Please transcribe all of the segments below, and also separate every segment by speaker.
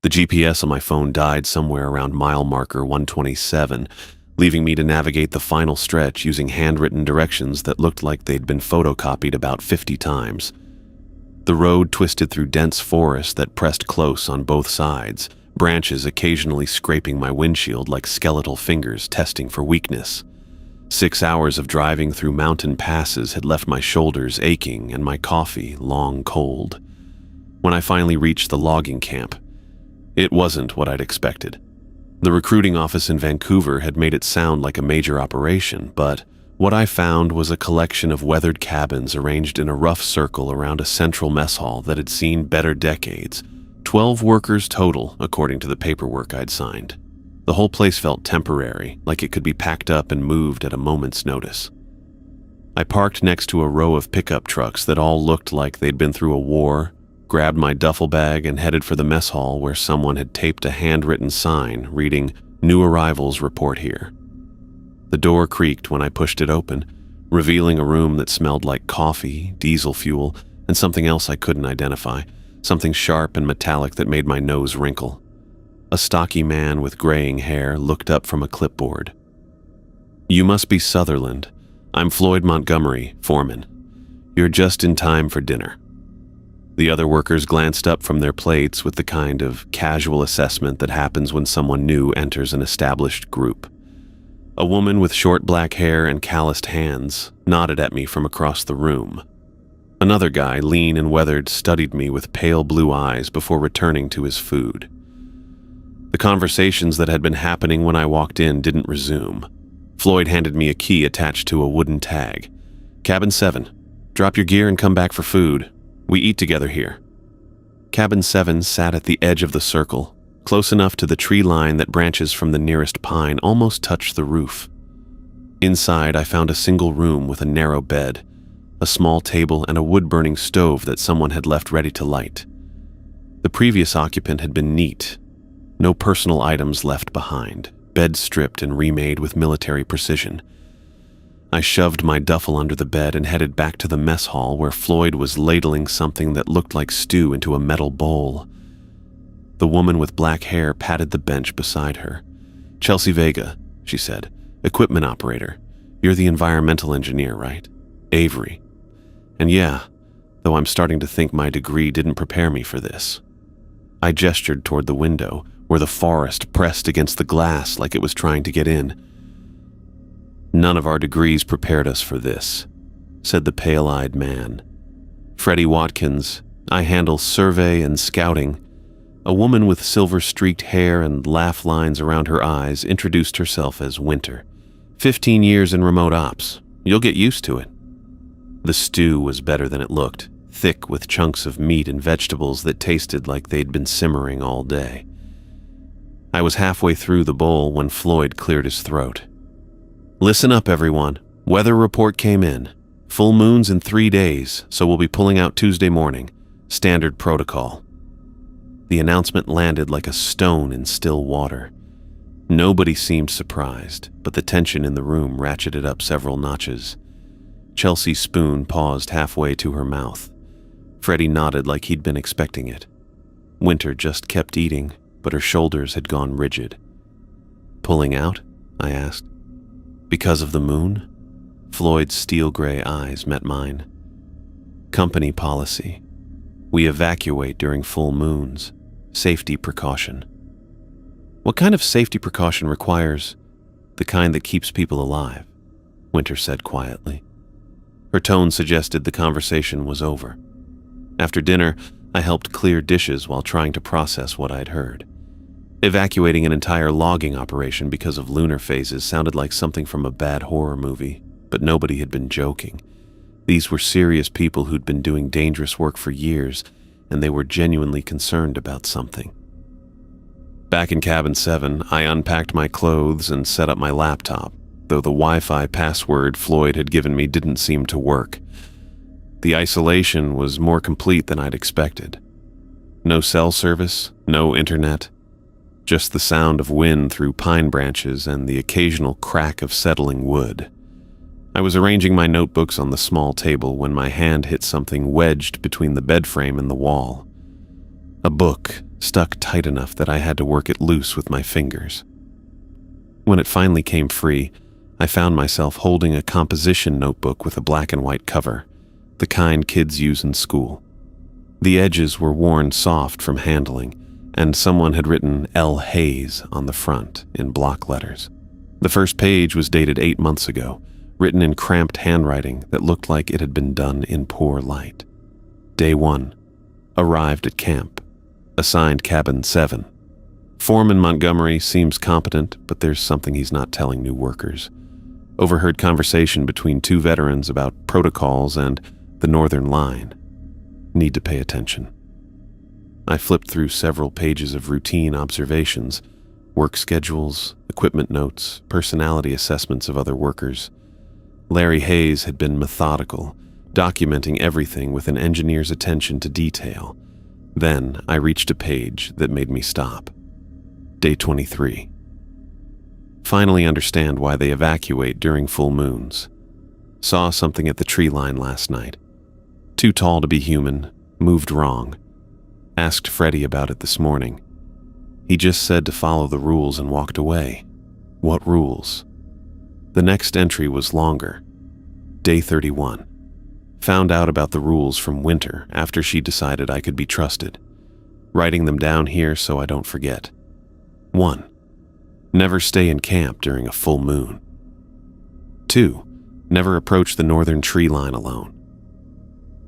Speaker 1: The GPS on my phone died somewhere around mile marker 127, leaving me to navigate the final stretch using handwritten directions that looked like they'd been photocopied about 50 times. The road twisted through dense forest that pressed close on both sides, branches occasionally scraping my windshield like skeletal fingers testing for weakness. 6 hours of driving through mountain passes had left my shoulders aching and my coffee long cold. When I finally reached the logging camp, it wasn't what I'd expected. The recruiting office in Vancouver had made it sound like a major operation, but what I found was a collection of weathered cabins arranged in a rough circle around a central mess hall that had seen better decades. 12 workers total, according to the paperwork I'd signed. The whole place felt temporary, like it could be packed up and moved at a moment's notice. I parked next to a row of pickup trucks that all looked like they'd been through a war, grabbed my duffel bag and headed for the mess hall where someone had taped a handwritten sign reading, "New arrivals report here." The door creaked when I pushed it open, revealing a room that smelled like coffee, diesel fuel, and something else I couldn't identify, something sharp and metallic that made my nose wrinkle. A stocky man with graying hair looked up from a clipboard. "You must be Sutherland. I'm Floyd Montgomery, foreman. You're just in time for dinner." The other workers glanced up from their plates with the kind of casual assessment that happens when someone new enters an established group. A woman with short black hair and calloused hands nodded at me from across the room. Another guy, lean and weathered, studied me with pale blue eyes before returning to his food. The conversations that had been happening when I walked in didn't resume. Floyd handed me a key attached to a wooden tag. "Cabin 7. Drop your gear and come back for food. We eat together here." Cabin 7 sat at the edge of the circle, close enough to the tree line that branches from the nearest pine almost touched the roof. Inside, I found a single room with a narrow bed, a small table, and a wood-burning stove that someone had left ready to light. The previous occupant had been neat. No personal items left behind, bed stripped and remade with military precision. I shoved my duffel under the bed and headed back to the mess hall where Floyd was ladling something that looked like stew into a metal bowl. The woman with black hair patted the bench beside her. "Chelsea Vega," she said, "equipment operator. You're the environmental engineer, right? Avery. And yeah, though I'm starting to think my degree didn't prepare me for this." I gestured toward the window, where the forest pressed against the glass like it was trying to get in. "None of our degrees prepared us for this," said the pale-eyed man. "Freddie Watkins, I handle survey and scouting." A woman with silver-streaked hair and laugh lines around her eyes introduced herself as Winter. 15 years in remote ops. You'll get used to it." The stew was better than it looked, thick with chunks of meat and vegetables that tasted like they'd been simmering all day. I was halfway through the bowl when Floyd cleared his throat. "Listen up, everyone. Weather report came in. Full moons in 3 days, so we'll be pulling out Tuesday morning. Standard protocol." The announcement landed like a stone in still water. Nobody seemed surprised, but the tension in the room ratcheted up several notches. Chelsea's spoon paused halfway to her mouth. Freddie nodded like he'd been expecting it. Winter just kept eating, but her shoulders had gone rigid. "Pulling out?" I asked. "Because of the moon?" Floyd's steel-gray eyes met mine. "Company policy. We evacuate during full moons. Safety precaution." "What kind of safety precaution requires the kind that keeps people alive?" Winter said quietly. Her tone suggested the conversation was over. After dinner, I helped clear dishes while trying to process what I'd heard. Evacuating an entire logging operation because of lunar phases sounded like something from a bad horror movie, but nobody had been joking. These were serious people who'd been doing dangerous work for years, and they were genuinely concerned about something. Back in Cabin 7, I unpacked my clothes and set up my laptop, though the Wi-Fi password Floyd had given me didn't seem to work. The isolation was more complete than I'd expected. No cell service, no internet, just the sound of wind through pine branches and the occasional crack of settling wood. I was arranging my notebooks on the small table when my hand hit something wedged between the bed frame and the wall. A book, stuck tight enough that I had to work it loose with my fingers. When it finally came free, I found myself holding a composition notebook with a black and white cover, the kind kids use in school. The edges were worn soft from handling, and someone had written L. Hayes on the front in block letters. The first page was dated 8 months ago, written in cramped handwriting that looked like it had been done in poor light. Day 1. Arrived at camp. Assigned cabin 7. Foreman Montgomery seems competent, but there's something he's not telling new workers. Overheard conversation between 2 veterans about protocols and the Northern Line. Need to pay attention. I flipped through several pages of routine observations, work schedules, equipment notes, personality assessments of other workers. Larry Hayes had been methodical, documenting everything with an engineer's attention to detail. Then I reached a page that made me stop. Day 23. Finally understand why they evacuate during full moons. Saw something at the tree line last night. Too tall to be human, moved wrong. Asked Freddie about it this morning. He just said to follow the rules and walked away. What rules? The next entry was longer. Day 31. Found out about the rules from Winter after she decided I could be trusted. Writing them down here so I don't forget. 1. Never stay in camp during a full moon. 2. Never approach the northern tree line alone.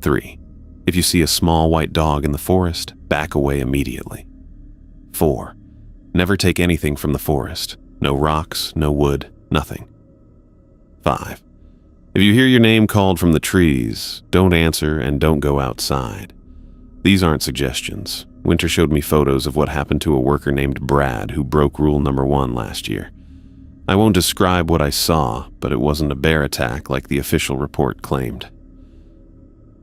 Speaker 1: 3. If you see a small white dog in the forest, back away immediately. 4. Never take anything from the forest. No rocks, no wood, nothing. 5. If you hear your name called from the trees, don't answer and don't go outside. These aren't suggestions. Winter showed me photos of what happened to a worker named Brad who broke rule number 1 last year. I won't describe what I saw, but it wasn't a bear attack like the official report claimed.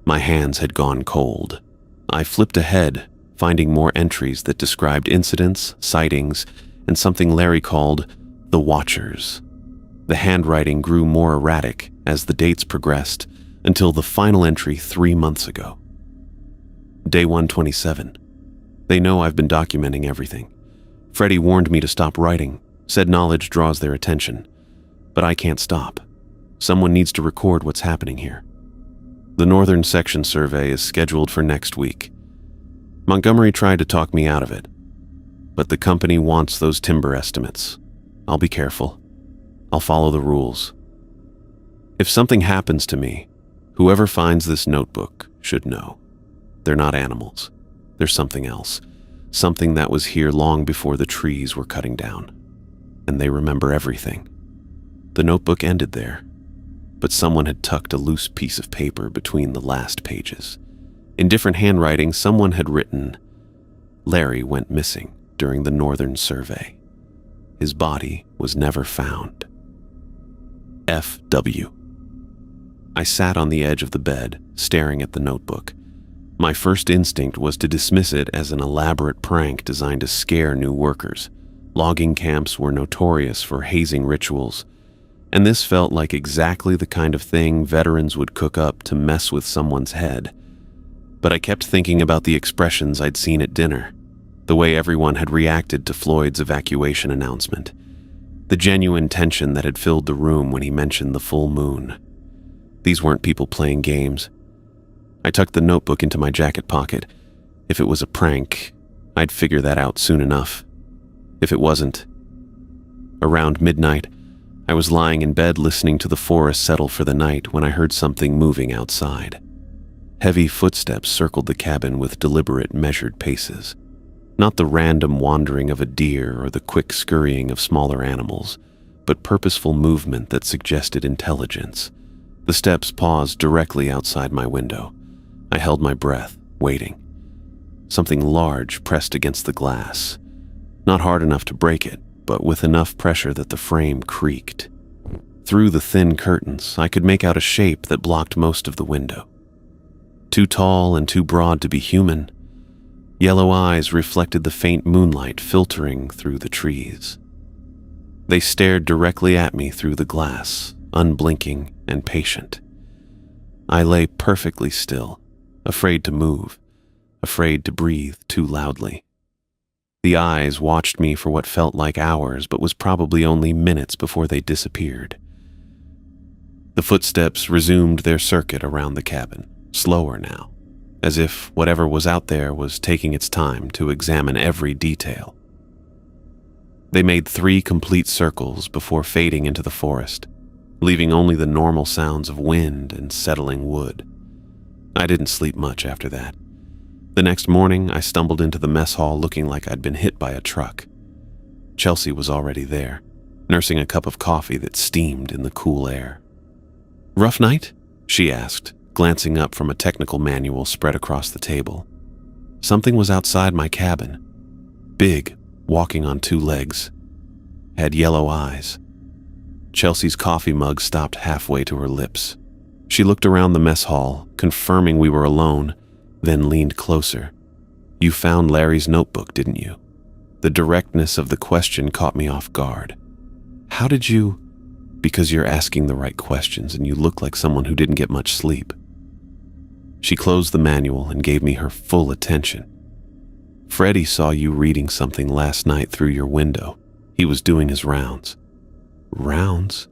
Speaker 1: My hands had gone cold. I flipped ahead, finding more entries that described incidents, sightings, and something Larry called the Watchers. The handwriting grew more erratic as the dates progressed until the final entry 3 months ago. Day 127. They know I've been documenting everything. Freddie warned me to stop writing, said knowledge draws their attention. But I can't stop. Someone needs to record what's happening here. The Northern Section survey is scheduled for next week. Montgomery tried to talk me out of it, but the company wants those timber estimates. I'll be careful. I'll follow the rules. If something happens to me, whoever finds this notebook should know. They're not animals. They're something else. Something that was here long before the trees were cutting down. And they remember everything. The notebook ended there, but someone had tucked a loose piece of paper between the last pages. In different handwriting, someone had written, Larry went missing during the Northern Survey. His body was never found. F.W. I sat on the edge of the bed, staring at the notebook. My first instinct was to dismiss it as an elaborate prank designed to scare new workers. Logging camps were notorious for hazing rituals, and this felt like exactly the kind of thing veterans would cook up to mess with someone's head. But I kept thinking about the expressions I'd seen at dinner, the way everyone had reacted to Floyd's evacuation announcement, the genuine tension that had filled the room when he mentioned the full moon. These weren't people playing games. I tucked the notebook into my jacket pocket. If it was a prank, I'd figure that out soon enough. If it wasn't. Around midnight, I was lying in bed listening to the forest settle for the night when I heard something moving outside. Heavy footsteps circled the cabin with deliberate, measured paces. Not the random wandering of a deer or the quick scurrying of smaller animals, but purposeful movement that suggested intelligence. The steps paused directly outside my window. I held my breath, waiting. Something large pressed against the glass. Not hard enough to break it, but with enough pressure that the frame creaked. Through the thin curtains, I could make out a shape that blocked most of the window. Too tall and too broad to be human. Yellow eyes reflected the faint moonlight filtering through the trees. They stared directly at me through the glass, unblinking and patient. I lay perfectly still, afraid to move, afraid to breathe too loudly. The eyes watched me for what felt like hours, but was probably only minutes before they disappeared. The footsteps resumed their circuit around the cabin, slower now, as if whatever was out there was taking its time to examine every detail. They made 3 complete circles before fading into the forest, leaving only the normal sounds of wind and settling wood. I didn't sleep much after that. The next morning, I stumbled into the mess hall looking like I'd been hit by a truck. Chelsea was already there, nursing a cup of coffee that steamed in the cool air. "Rough night?" she asked, glancing up from a technical manual spread across the table. Something was outside my cabin. Big, walking on 2 legs. Had yellow eyes. Chelsea's coffee mug stopped halfway to her lips. She looked around the mess hall, confirming we were alone, then leaned closer. "You found Larry's notebook, didn't you?" The directness of the question caught me off guard. "How did you—" "Because you're asking the right questions and you look like someone who didn't get much sleep." She closed the manual and gave me her full attention. "Freddie saw you reading something last night through your window. He was doing his rounds." "Rounds?"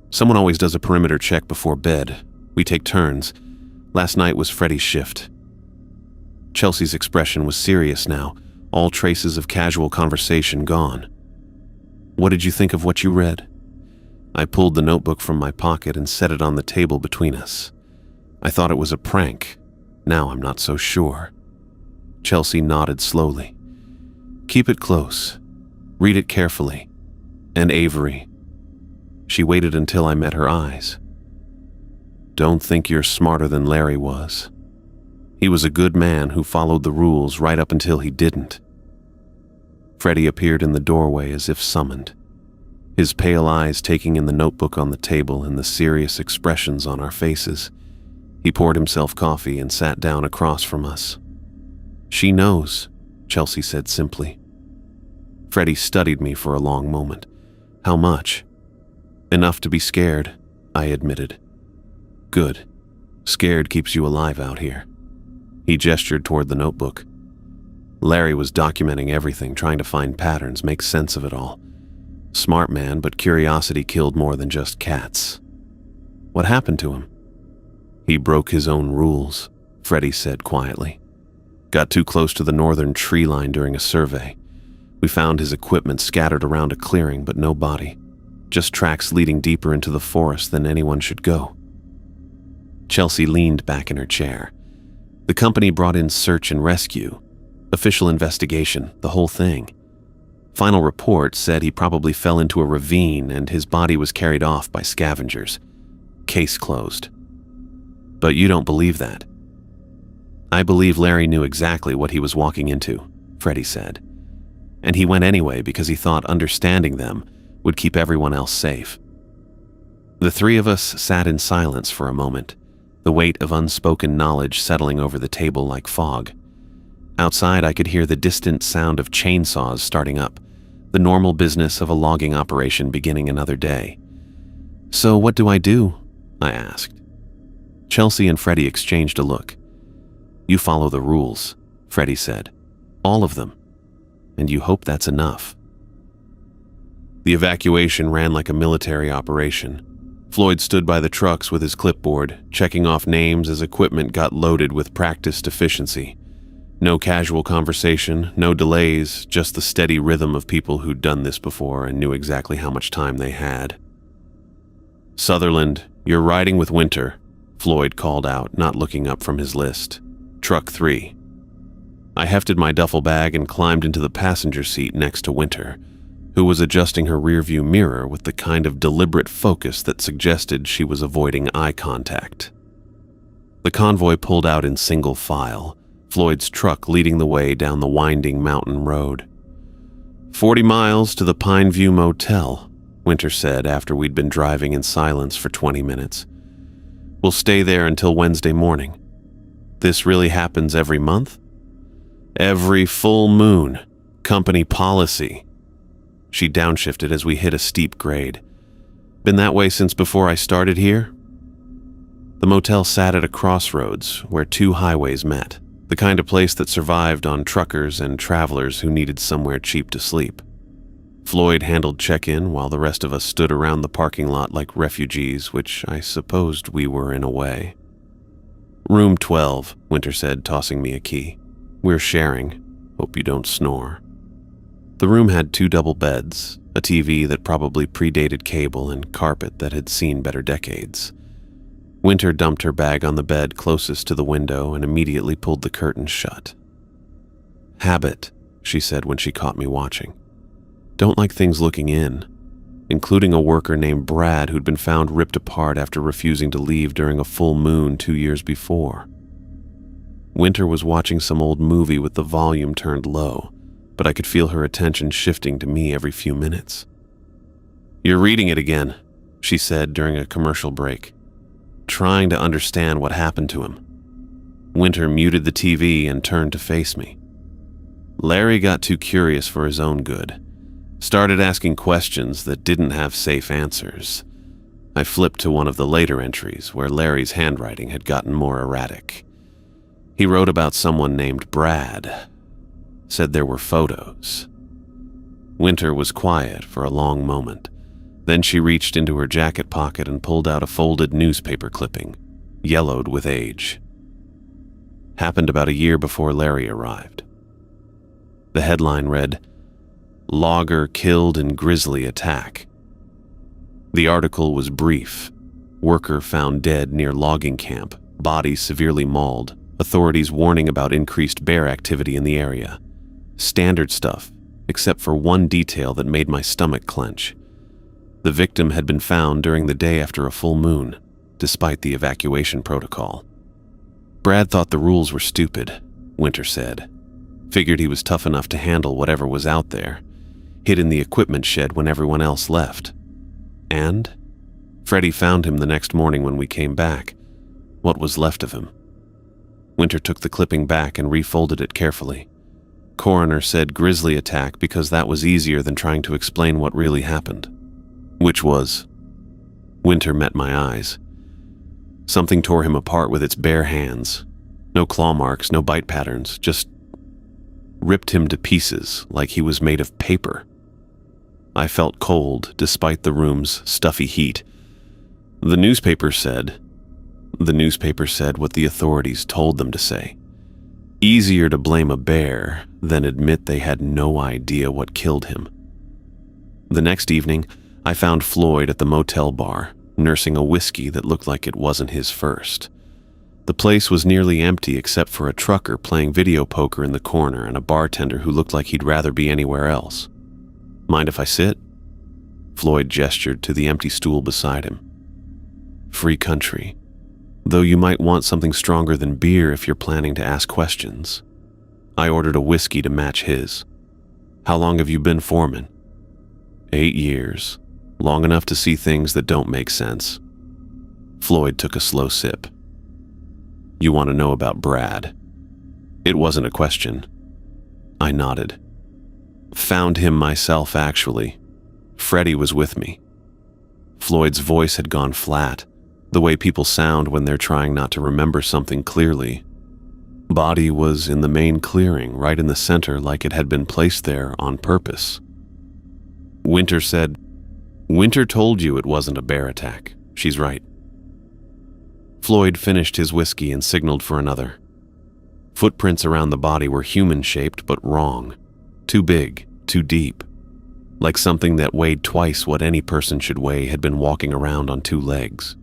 Speaker 1: "Someone always does a perimeter check before bed. We take turns. Last night was Freddie's shift." Chelsea's expression was serious now, all traces of casual conversation gone. "What did you think of what you read?" I pulled the notebook from my pocket and set it on the table between us. "I thought it was a prank. Now I'm not so sure." Chelsea nodded slowly. "Keep it close. Read it carefully. And Avery." She waited until I met her eyes. "Don't think you're smarter than Larry was. He was a good man who followed the rules right up until he didn't." Freddie appeared in the doorway as if summoned, his pale eyes taking in the notebook on the table and the serious expressions on our faces. He poured himself coffee and sat down across from us. "She knows," Chelsea said simply. Freddie studied me for a long moment. "How much?" "Enough to be scared," I admitted. "Good. Scared keeps you alive out here." He gestured toward the notebook. Larry was documenting everything, trying to find patterns, make sense of it all. Smart man, but curiosity killed more than just cats. "What happened to him?" "He broke his own rules," Freddie said quietly. "Got too close to the northern tree line during a survey. We found his equipment scattered around a clearing, but no body. Just tracks leading deeper into the forest than anyone should go." Chelsea leaned back in her chair. "The company brought in search and rescue. Official investigation, the whole thing. Final report said he probably fell into a ravine and his body was carried off by scavengers. Case closed." "But you don't believe that." "I believe Larry knew exactly what he was walking into," Freddie said. "And he went anyway because he thought understanding them would keep everyone else safe." The 3 of us sat in silence for a moment, the weight of unspoken knowledge settling over the table like fog. Outside, I could hear the distant sound of chainsaws starting up, the normal business of a logging operation beginning another day. "So what do I do?" I asked. Chelsea and Freddie exchanged a look. "You follow the rules," Freddie said. "All of them. And you hope that's enough." The evacuation ran like a military operation. Floyd stood by the trucks with his clipboard, checking off names as equipment got loaded with practiced efficiency. No casual conversation, no delays, just the steady rhythm of people who'd done this before and knew exactly how much time they had. "Sutherland, you're riding with Winter," Floyd called out, not looking up from his list. "Truck 3. I hefted my duffel bag and climbed into the passenger seat next to Winter, who was adjusting her rearview mirror with the kind of deliberate focus that suggested she was avoiding eye contact. The convoy pulled out in single file, Floyd's truck leading the way down the winding mountain road. 40 miles to the Pine View Motel, Winter said after we'd been driving in silence for 20 minutes. "We'll stay there until Wednesday morning." "This really happens every month?" "Every full moon. Company policy." She downshifted as we hit a steep grade. "Been that way since before I started here?" The motel sat at a crossroads where 2 highways met, The kind of place that survived on truckers and travelers who needed somewhere cheap to sleep. Floyd handled check-in while the rest of us stood around the parking lot like refugees, which I supposed we were in a way. "Room 12, Winter said, tossing me a key. "We're sharing. Hope you don't snore." The room had 2 double beds, a TV that probably predated cable, and carpet that had seen better decades. Winter dumped her bag on the bed closest to the window and immediately pulled the curtains shut. "Habit," she said when she caught me watching. "Don't like things looking in, including a worker named Brad who'd been found ripped apart after refusing to leave during a full moon 2 years before." Winter was watching some old movie with the volume turned low, but I could feel her attention shifting to me every few minutes. "You're reading it again," she said during a commercial break. "Trying to understand what happened to him." Winter muted the TV and turned to face me. "Larry got too curious for his own good. Started asking questions that didn't have safe answers." I flipped to one of the later entries where Larry's handwriting had gotten more erratic. He wrote about someone named Brad. Said there were photos. Winter was quiet for a long moment. Then she reached into her jacket pocket and pulled out a folded newspaper clipping, yellowed with age. Happened about a year before Larry arrived. The headline read, "Logger Killed in Grisly Attack." The article was brief. Worker found dead near logging camp, body severely mauled, authorities warning about increased bear activity in the area. Standard stuff, except for one detail that made my stomach clench. The victim had been found during the day after a full moon, despite the evacuation protocol. "Brad thought the rules were stupid," Winter said. "Figured he was tough enough to handle whatever was out there. Hid in the equipment shed when everyone else left. And Freddie found him the next morning when we came back. What was left of him." Winter took the clipping back and refolded it carefully. Coroner said grisly attack because that was easier than trying to explain what really happened. Which was? Winter met my eyes. Something tore him apart with its bare hands. No claw marks, no bite patterns, just ripped him to pieces like he was made of paper. I felt cold despite the room's stuffy heat. The newspaper said what the authorities told them to say. Easier to blame a bear than admit they had no idea what killed him. The next evening, I found Floyd at the motel bar, nursing a whiskey that looked like it wasn't his first. The place was nearly empty except for a trucker playing video poker in the corner and a bartender who looked like he'd rather be anywhere else. "Mind if I sit?" Floyd gestured to the empty stool beside him. "Free country. Though you might want something stronger than beer if you're planning to ask questions." I ordered a whiskey to match his. "How long have you been foreman?" 8 years. Long enough to see things that don't make sense." Floyd took a slow sip. "You want to know about Brad?" It wasn't a question. I nodded. "Found him myself, actually. Freddie was with me." Floyd's voice had gone flat, the way people sound when they're trying not to remember something clearly. Body was in the main clearing, right in the center, like it had been placed there on purpose. Winter said, "Winter told you it wasn't a bear attack. She's right." Floyd finished his whiskey and signaled for another. Footprints around the body were human-shaped but wrong. Too big, too deep. Like something that weighed twice what any person should weigh had been walking around on 2 legs.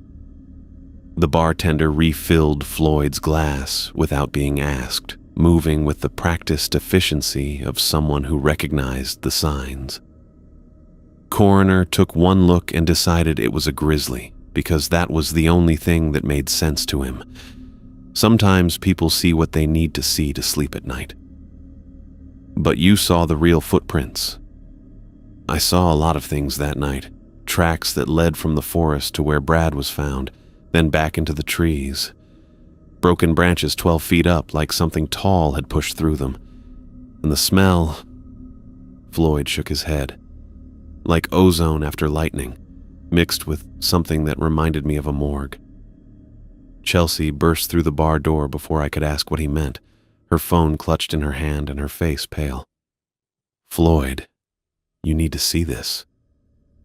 Speaker 1: The bartender refilled Floyd's glass without being asked, moving with the practiced efficiency of someone who recognized the signs. Coroner took one look and decided it was a grizzly, because that was the only thing that made sense to him. Sometimes people see what they need to see to sleep at night. "But you saw the real footprints." "I saw a lot of things that night. Tracks that led from the forest to where Brad was found, then back into the trees. Broken branches 12 feet up like something tall had pushed through them. And the smell..." Floyd shook his head. "Like ozone after lightning, mixed with something that reminded me of a morgue." Chelsea burst through the bar door before I could ask what he meant. her phone clutched in her hand and her face pale. "Floyd, you need to see this."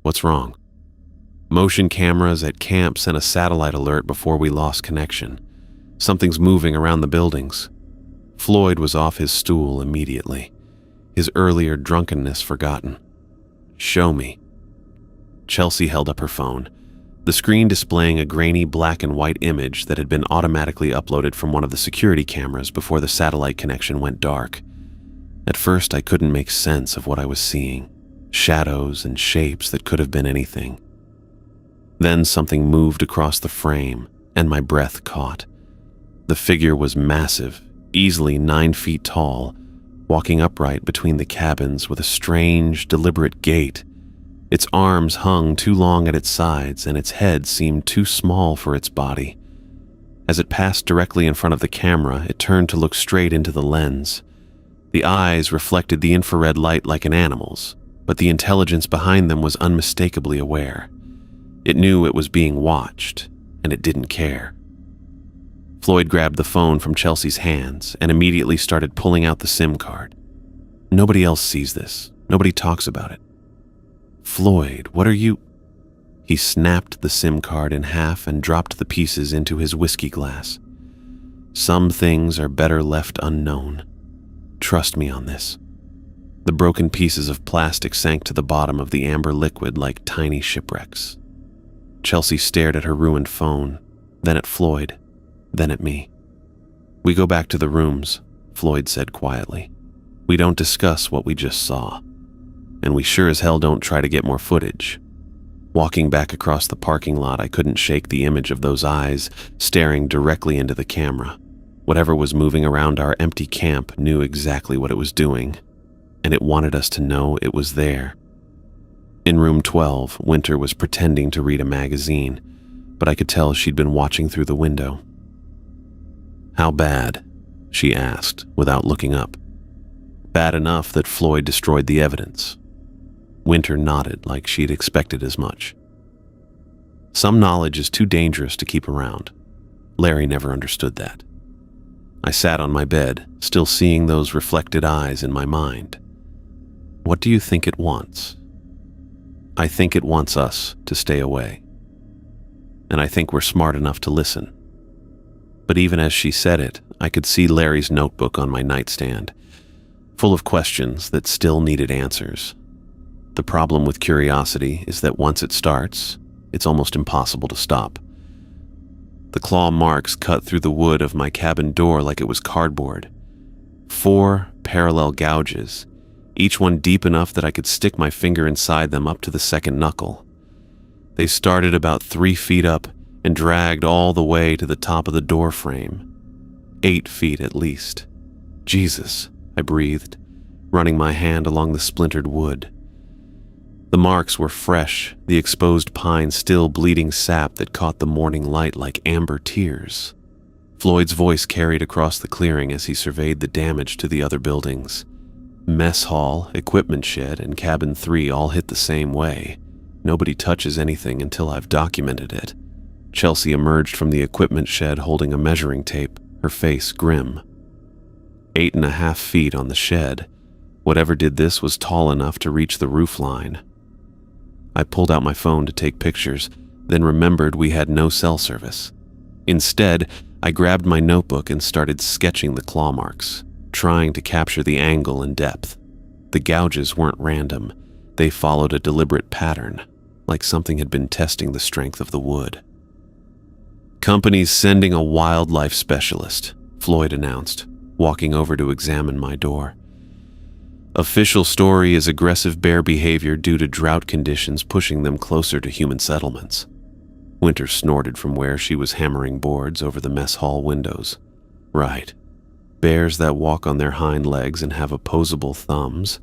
Speaker 1: "What's wrong?" "Motion cameras at camp sent a satellite alert before we lost connection. Something's moving around the buildings." Floyd was off his stool immediately, his earlier drunkenness forgotten. "Show me." Chelsea held up her phone, the screen displaying a grainy black and white image that had been automatically uploaded from one of the security cameras before the satellite connection went dark. At first, I couldn't make sense of what I was seeing, shadows and shapes that could have been anything. Then something moved across the frame, and my breath caught. The figure was massive, easily 9 feet tall, walking upright between the cabins with a strange, deliberate gait. Its arms hung too long at its sides, and its head seemed too small for its body. As it passed directly in front of the camera, it turned to look straight into the lens. The eyes reflected the infrared light like an animal's, but the intelligence behind them was unmistakably aware. It knew it was being watched, and it didn't care. Floyd grabbed the phone from Chelsea's hands and immediately started pulling out the SIM card. "Nobody else sees this. Nobody talks about it." "Floyd, what are you—" He snapped the SIM card in half and dropped the pieces into his whiskey glass. "Some things are better left unknown. Trust me on this." The broken pieces of plastic sank to the bottom of the amber liquid like tiny shipwrecks. Chelsea stared at her ruined phone, then at Floyd, then at me. "We go back to the rooms," Floyd said quietly. "We don't discuss what we just saw. And we sure as hell don't try to get more footage." Walking back across the parking lot, I couldn't shake the image of those eyes staring directly into the camera. Whatever was moving around our empty camp knew exactly what it was doing, and it wanted us to know it was there. In room 12, Winter was pretending to read a magazine, but I could tell she'd been watching through the window. "How bad?" she asked, without looking up. "Bad enough that Floyd destroyed the evidence." Winter nodded like she'd expected as much. "Some knowledge is too dangerous to keep around. Larry never understood that." I sat on my bed, still seeing those reflected eyes in my mind. "What do you think it wants?" "I think it wants us to stay away. And I think we're smart enough to listen." But even as she said it, I could see Larry's notebook on my nightstand, full of questions that still needed answers. The problem with curiosity is that once it starts, it's almost impossible to stop. The claw marks cut through the wood of my cabin door like it was cardboard. 4 parallel gouges, each one deep enough that I could stick my finger inside them up to the second knuckle. They started about 3 feet up and dragged all the way to the top of the door frame. 8 feet at least. "Jesus," I breathed, running my hand along the splintered wood. The marks were fresh, the exposed pine still bleeding sap that caught the morning light like amber tears. Floyd's voice carried across the clearing as he surveyed the damage to the other buildings. Mess hall, equipment shed, and cabin 3 all hit the same way. Nobody touches anything until I've documented it. Chelsea emerged from the equipment shed holding a measuring tape, her face grim. 8.5 feet on the shed. Whatever did this was tall enough to reach the roof line. I pulled out my phone to take pictures, then remembered we had no cell service. Instead, I grabbed my notebook and started sketching the claw marks, trying to capture the angle and depth. The gouges weren't random. They followed a deliberate pattern, like something had been testing the strength of the wood. "Company's sending a wildlife specialist," Floyd announced, walking over to examine my door. "Official story is aggressive bear behavior due to drought conditions pushing them closer to human settlements." Winter snorted from where she was hammering boards over the mess hall windows. "Right. Bears that walk on their hind legs and have opposable thumbs."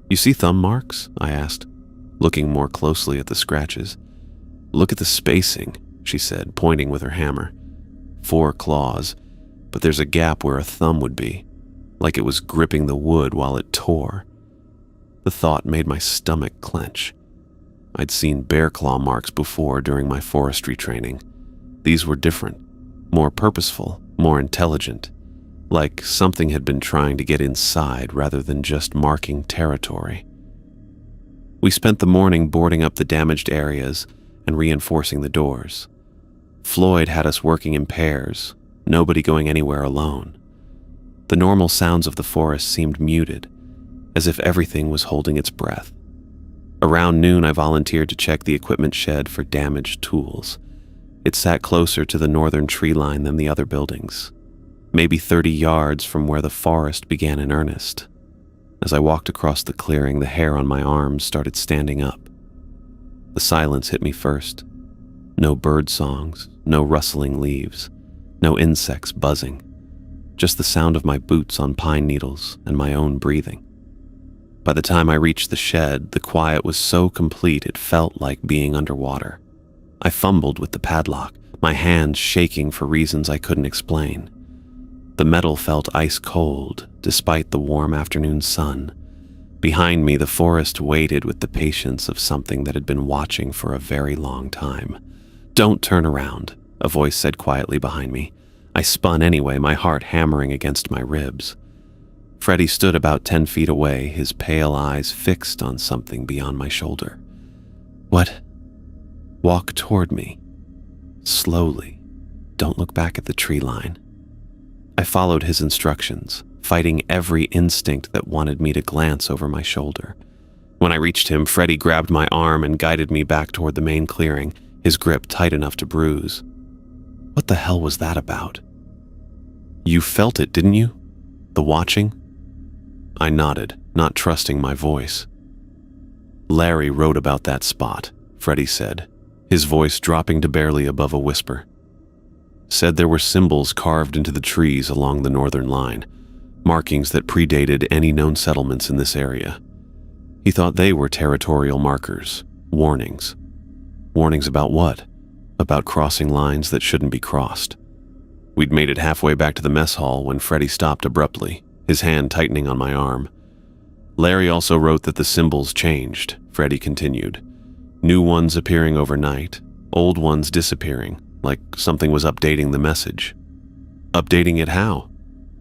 Speaker 1: "You see thumb marks?" I asked, looking more closely at the scratches. "Look at the spacing," she said, pointing with her hammer. 4 claws, but there's a gap where a thumb would be, like it was gripping the wood while it tore. The thought made my stomach clench. I'd seen bear claw marks before during my forestry training. These were different, more purposeful, more intelligent, like something had been trying to get inside rather than just marking territory. We spent the morning boarding up the damaged areas and reinforcing the doors. Floyd had us working in pairs, nobody going anywhere alone. The normal sounds of the forest seemed muted, as if everything was holding its breath. Around noon, I volunteered to check the equipment shed for damaged tools. It sat closer to the northern tree line than the other buildings, maybe 30 yards from where the forest began in earnest. As I walked across the clearing, the hair on my arms started standing up. The silence hit me first. No bird songs, no rustling leaves, no insects buzzing, just the sound of my boots on pine needles and my own breathing. By the time I reached the shed, the quiet was so complete it felt like being underwater. I fumbled with the padlock, my hands shaking for reasons I couldn't explain. The metal felt ice cold, despite the warm afternoon sun. Behind me, the forest waited with the patience of something that had been watching for a very long time. "Don't turn around," a voice said quietly behind me. I spun anyway, my heart hammering against my ribs. Freddie stood about 10 feet away, his pale eyes fixed on something beyond my shoulder. "What?" "Walk toward me. Slowly. Don't look back at the tree line." I followed his instructions, fighting every instinct that wanted me to glance over my shoulder. When I reached him, Freddie grabbed my arm and guided me back toward the main clearing, his grip tight enough to bruise. What the hell was that about? "You felt it, didn't you? The watching?" I nodded, not trusting my voice. "Larry wrote about that spot," Freddie said, his voice dropping to barely above a whisper. "Said there were symbols carved into the trees along the northern line, markings that predated any known settlements in this area. He thought they were territorial markers, warnings. Warnings about what? About crossing lines that shouldn't be crossed." We'd made it halfway back to the mess hall when Freddie stopped abruptly, his hand tightening on my arm. "Larry also wrote that the symbols changed," Freddie continued. "New ones appearing overnight, old ones disappearing, like something was updating the message." "Updating it how?"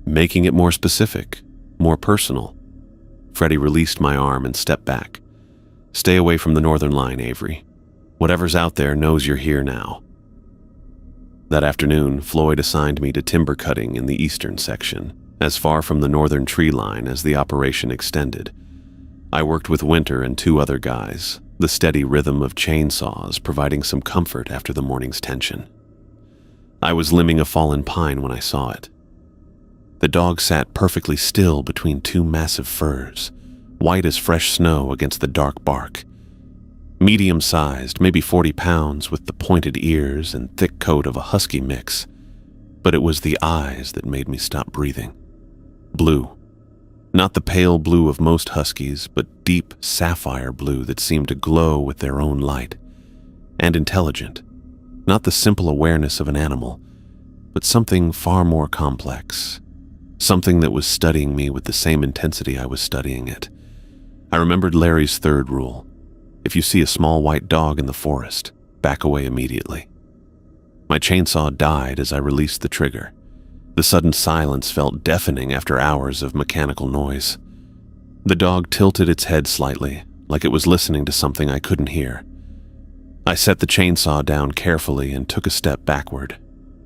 Speaker 1: "Making it more specific, more personal." Freddie released my arm and stepped back. "Stay away from the northern line, Avery. Whatever's out there knows you're here now." That afternoon, Floyd assigned me to timber cutting in the eastern section, as far from the northern tree line as the operation extended. I worked with Winter and 2 other guys, the steady rhythm of chainsaws providing some comfort after the morning's tension. I was limbing a fallen pine when I saw it. The dog sat perfectly still between 2 massive firs, white as fresh snow against the dark bark. Medium-sized, maybe 40 pounds, with the pointed ears and thick coat of a husky mix. But it was the eyes that made me stop breathing. Blue. Not the pale blue of most huskies, but deep sapphire blue that seemed to glow with their own light. And intelligent. Not the simple awareness of an animal, but something far more complex. Something that was studying me with the same intensity I was studying it. I remembered Larry's 3rd rule. If you see a small white dog in the forest, back away immediately. My chainsaw died as I released the trigger. The sudden silence felt deafening after hours of mechanical noise. The dog tilted its head slightly, like it was listening to something I couldn't hear. I set the chainsaw down carefully and took a step backward.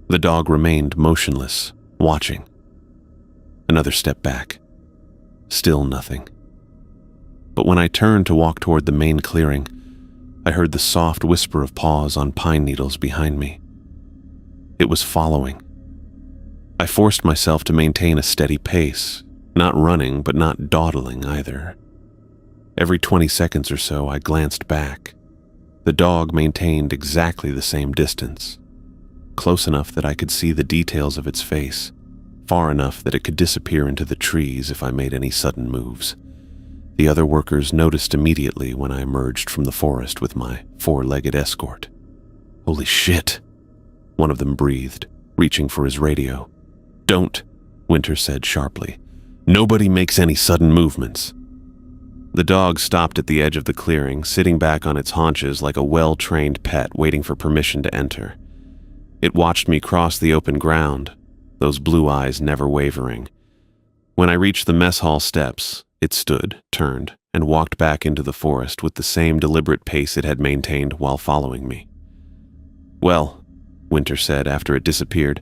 Speaker 1: The dog remained motionless, watching. Another step back. Still nothing. But when I turned to walk toward the main clearing, I heard the soft whisper of paws on pine needles behind me. It was following. I forced myself to maintain a steady pace, not running but not dawdling either. Every 20 seconds or so, I glanced back. The dog maintained exactly the same distance, close enough that I could see the details of its face, far enough that it could disappear into the trees if I made any sudden moves. The other workers noticed immediately when I emerged from the forest with my 4-legged escort. "Holy shit," one of them breathed, reaching for his radio. "Don't," Winter said sharply. "Nobody makes any sudden movements." The dog stopped at the edge of the clearing, sitting back on its haunches like a well-trained pet waiting for permission to enter. It watched me cross the open ground, those blue eyes never wavering. When I reached the mess hall steps, it stood, turned, and walked back into the forest with the same deliberate pace it had maintained while following me. "Well," Winter said after it disappeared,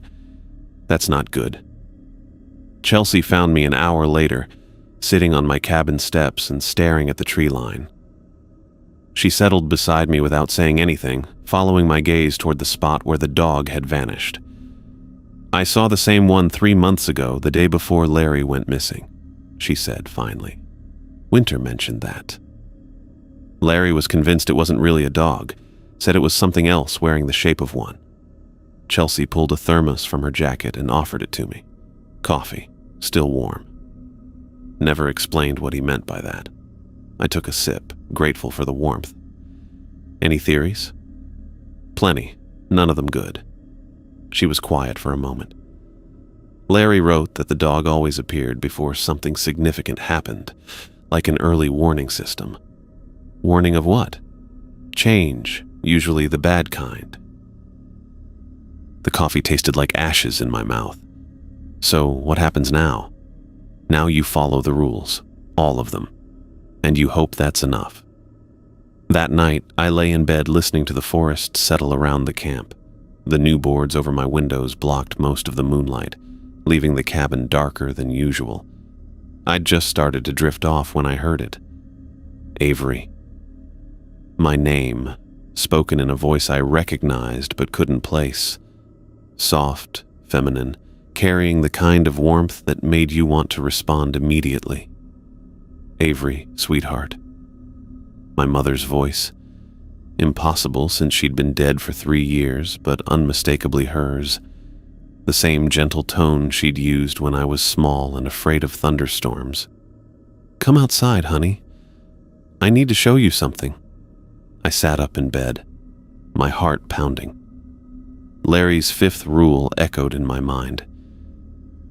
Speaker 1: "that's not good." Chelsea found me an hour later, sitting on my cabin steps and staring at the tree line. She settled beside me without saying anything, following my gaze toward the spot where the dog had vanished. "I saw the same one 3 months ago, the day before Larry went missing," she said finally. "Winter mentioned that. Larry was convinced it wasn't really a dog, said it was something else wearing the shape of one." Chelsea pulled a thermos from her jacket and offered it to me. Coffee, still warm. Never explained what he meant by that. I took a sip, grateful for the warmth. "Any theories?" "Plenty, none of them good." She was quiet for a moment. "Larry wrote that the dog always appeared before something significant happened, like an early warning system." "Warning of what?" "Change, usually the bad kind." The coffee tasted like ashes in my mouth. "So what happens now?" "Now you follow the rules, all of them, and you hope that's enough." That night, I lay in bed listening to the forest settle around the camp. The new boards over my windows blocked most of the moonlight, leaving the cabin darker than usual. I'd just started to drift off when I heard it. Avery. My name, spoken in a voice I recognized but couldn't place. Soft, feminine, carrying the kind of warmth that made you want to respond immediately. "Avery, sweetheart." My mother's voice. Impossible since she'd been dead for 3 years, but unmistakably hers. The same gentle tone she'd used when I was small and afraid of thunderstorms. "Come outside, honey. I need to show you something." I sat up in bed, my heart pounding. Larry's 5th rule echoed in my mind.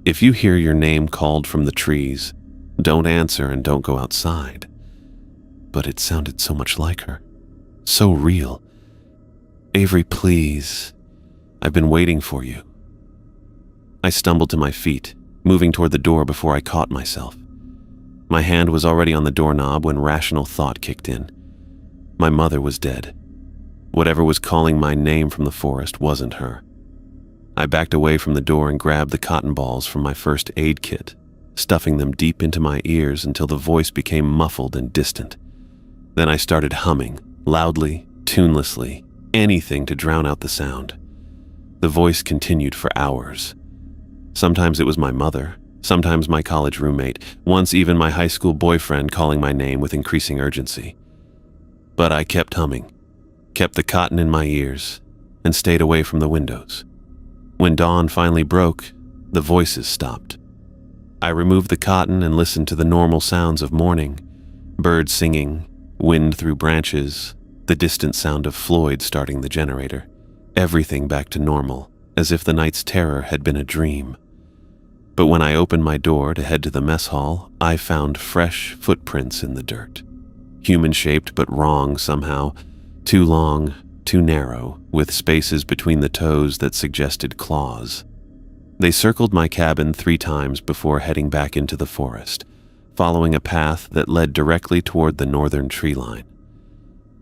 Speaker 1: If you hear your name called from the trees, don't answer and don't go outside. But it sounded so much like her. So real. "Avery, please. I've been waiting for you." I stumbled to my feet, moving toward the door before I caught myself. My hand was already on the doorknob when rational thought kicked in. My mother was dead. Whatever was calling my name from the forest wasn't her. I backed away from the door and grabbed the cotton balls from my first aid kit, stuffing them deep into my ears until the voice became muffled and distant. Then I started humming, loudly, tunelessly, anything to drown out the sound. The voice continued for hours. Sometimes it was my mother, sometimes my college roommate, once even my high school boyfriend calling my name with increasing urgency. But I kept humming, kept the cotton in my ears, and stayed away from the windows. When dawn finally broke, the voices stopped. I removed the cotton and listened to the normal sounds of morning, birds singing, wind through branches, the distant sound of Floyd starting the generator. Everything back to normal, as if the night's terror had been a dream. But when I opened my door to head to the mess hall, I found fresh footprints in the dirt. Human-shaped but wrong somehow, too long, too narrow, with spaces between the toes that suggested claws. They circled my cabin 3 times before heading back into the forest, following a path that led directly toward the northern tree line.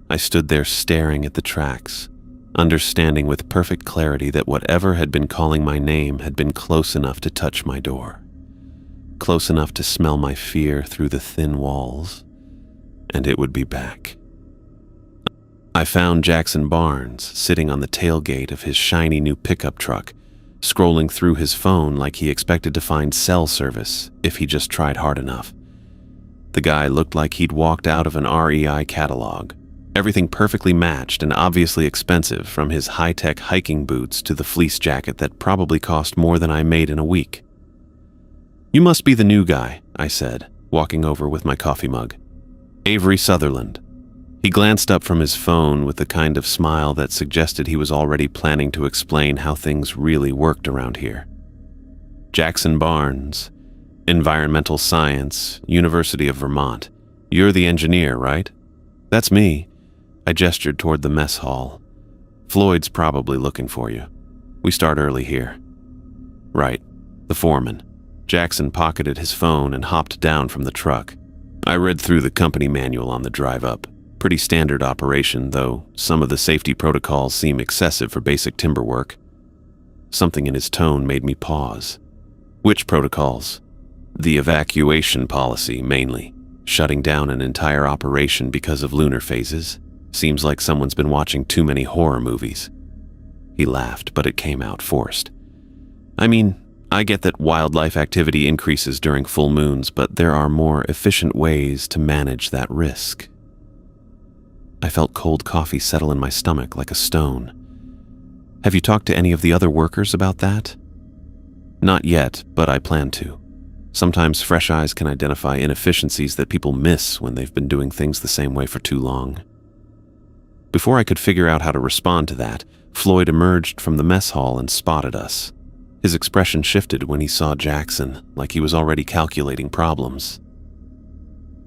Speaker 1: I stood there staring at the tracks, understanding with perfect clarity that whatever had been calling my name had been close enough to touch my door, close enough to smell my fear through the thin walls, and it would be back. I found Jackson Barnes sitting on the tailgate of his shiny new pickup truck, scrolling through his phone like he expected to find cell service if he just tried hard enough. The guy looked like he'd walked out of an REI catalog. Everything perfectly matched and obviously expensive, from his high-tech hiking boots to the fleece jacket that probably cost more than I made in a week. "You must be the new guy," I said, walking over with my coffee mug. "Avery Sutherland." He glanced up from his phone with the kind of smile that suggested he was already planning to explain how things really worked around here. "Jackson Barnes, Environmental Science, University of Vermont. You're the engineer, right?" "That's me." I gestured toward the mess hall. "Floyd's probably looking for you. We start early here." "Right. The foreman. Jackson pocketed his phone and hopped down from the truck. I read through the company manual on the drive up. Pretty standard operation, though some of the safety protocols seem excessive for basic timber work. Something in his tone made me pause. Which protocols? The evacuation policy, mainly. Shutting down an entire operation because of lunar phases. Seems like someone's been watching too many horror movies. He laughed, but it came out forced. I mean, I get that wildlife activity increases during full moons, but there are more efficient ways to manage that risk. I felt cold coffee settle in my stomach like a stone. Have you talked to any of the other workers about that? Not yet, but I plan to. Sometimes fresh eyes can identify inefficiencies that people miss when they've been doing things the same way for too long. Before I could figure out how to respond to that, Floyd emerged from the mess hall and spotted us. His expression shifted when he saw Jackson, like he was already calculating problems.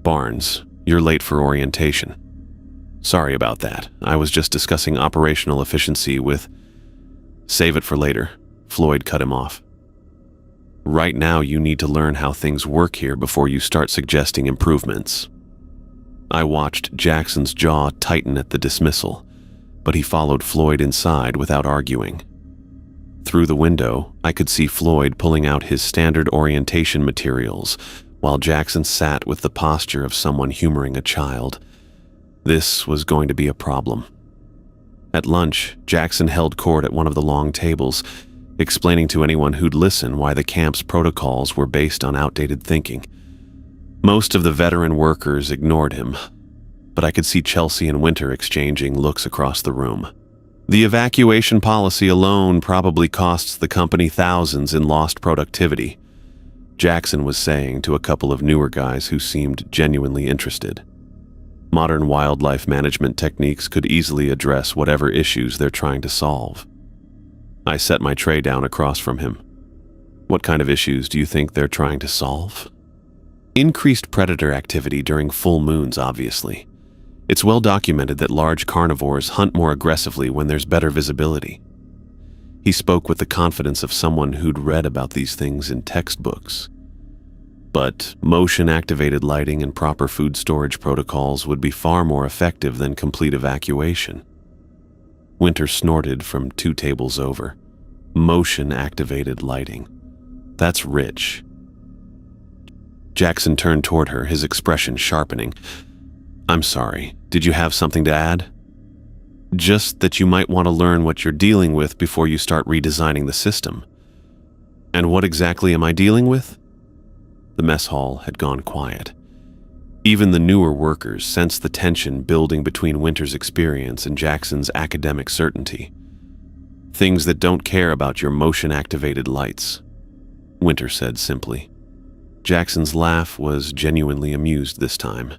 Speaker 1: Barnes, you're late for orientation. Sorry about that. I was just discussing operational efficiency with... Save it for later. Floyd cut him off. Right now, you need to learn how things work here before you start suggesting improvements. I watched Jackson's jaw tighten at the dismissal, but he followed Floyd inside without arguing. Through the window, I could see Floyd pulling out his standard orientation materials, while Jackson sat with the posture of someone humoring a child. This was going to be a problem. At lunch, Jackson held court at one of the long tables, explaining to anyone who'd listen why the camp's protocols were based on outdated thinking. Most of the veteran workers ignored him, but I could see Chelsea and Winter exchanging looks across the room. The evacuation policy alone probably costs the company thousands in lost productivity, Jackson was saying to a couple of newer guys who seemed genuinely interested. Modern wildlife management techniques could easily address whatever issues they're trying to solve. I set my tray down across from him. What kind of issues do you think they're trying to solve? Increased predator activity during full moons, obviously. It's well documented that large carnivores hunt more aggressively when there's better visibility. He spoke with the confidence of someone who'd read about these things in textbooks. But motion-activated lighting and proper food storage protocols would be far more effective than complete evacuation. Winter snorted from 2 tables over. Motion-activated lighting. That's rich. Jackson turned toward her, his expression sharpening. I'm sorry, did you have something to add? Just that you might want to learn what you're dealing with before you start redesigning the system. And what exactly am I dealing with? The mess hall had gone quiet. Even the newer workers sensed the tension building between Winter's experience and Jackson's academic certainty. Things that don't care about your motion-activated lights, Winter said simply. Jackson's laugh was genuinely amused this time.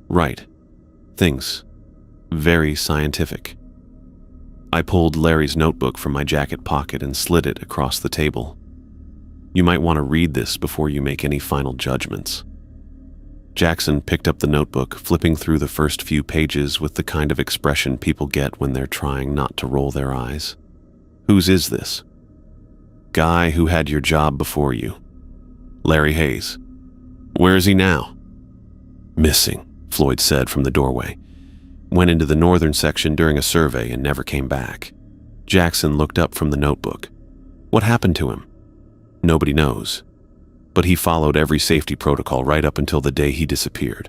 Speaker 1: Right. Things. Very scientific. I pulled Larry's notebook from my jacket pocket and slid it across the table. You might want to read this before you make any final judgments. Jackson picked up the notebook, flipping through the first few pages with the kind of expression people get when they're trying not to roll their eyes. Whose is this? Guy who had your job before you. Larry Hayes. Where is he now? Missing, Floyd said from the doorway. Went into the northern section during a survey and never came back. Jackson looked up from the notebook. What happened to him? Nobody knows. But he followed every safety protocol right up until the day he disappeared.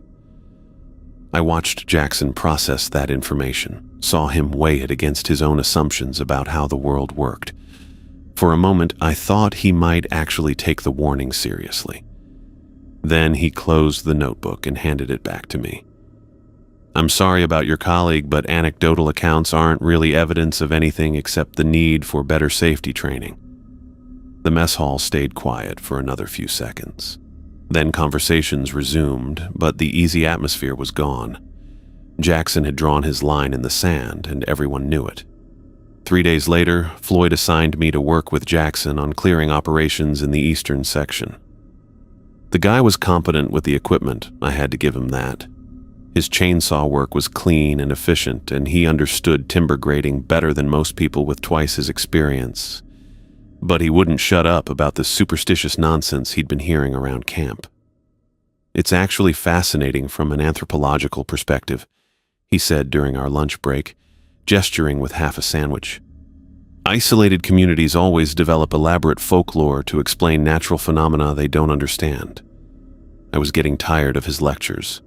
Speaker 1: I watched Jackson process that information, saw him weigh it against his own assumptions about how the world worked. For a moment, I thought he might actually take the warning seriously. Then he closed the notebook and handed it back to me. I'm sorry about your colleague, but anecdotal accounts aren't really evidence of anything except the need for better safety training. The mess hall stayed quiet for another few seconds. Then conversations resumed, but the easy atmosphere was gone. Jackson had drawn his line in the sand, and everyone knew it. 3 days later, Floyd assigned me to work with Jackson on clearing operations in the eastern section. The guy was competent with the equipment, I had to give him that. His chainsaw work was clean and efficient, and he understood timber grading better than most people with twice his experience. But he wouldn't shut up about the superstitious nonsense he'd been hearing around camp. "It's actually fascinating from an anthropological perspective," he said during our lunch break, gesturing with half a sandwich. "Isolated communities always develop elaborate folklore to explain natural phenomena they don't understand." I was getting tired of his lectures.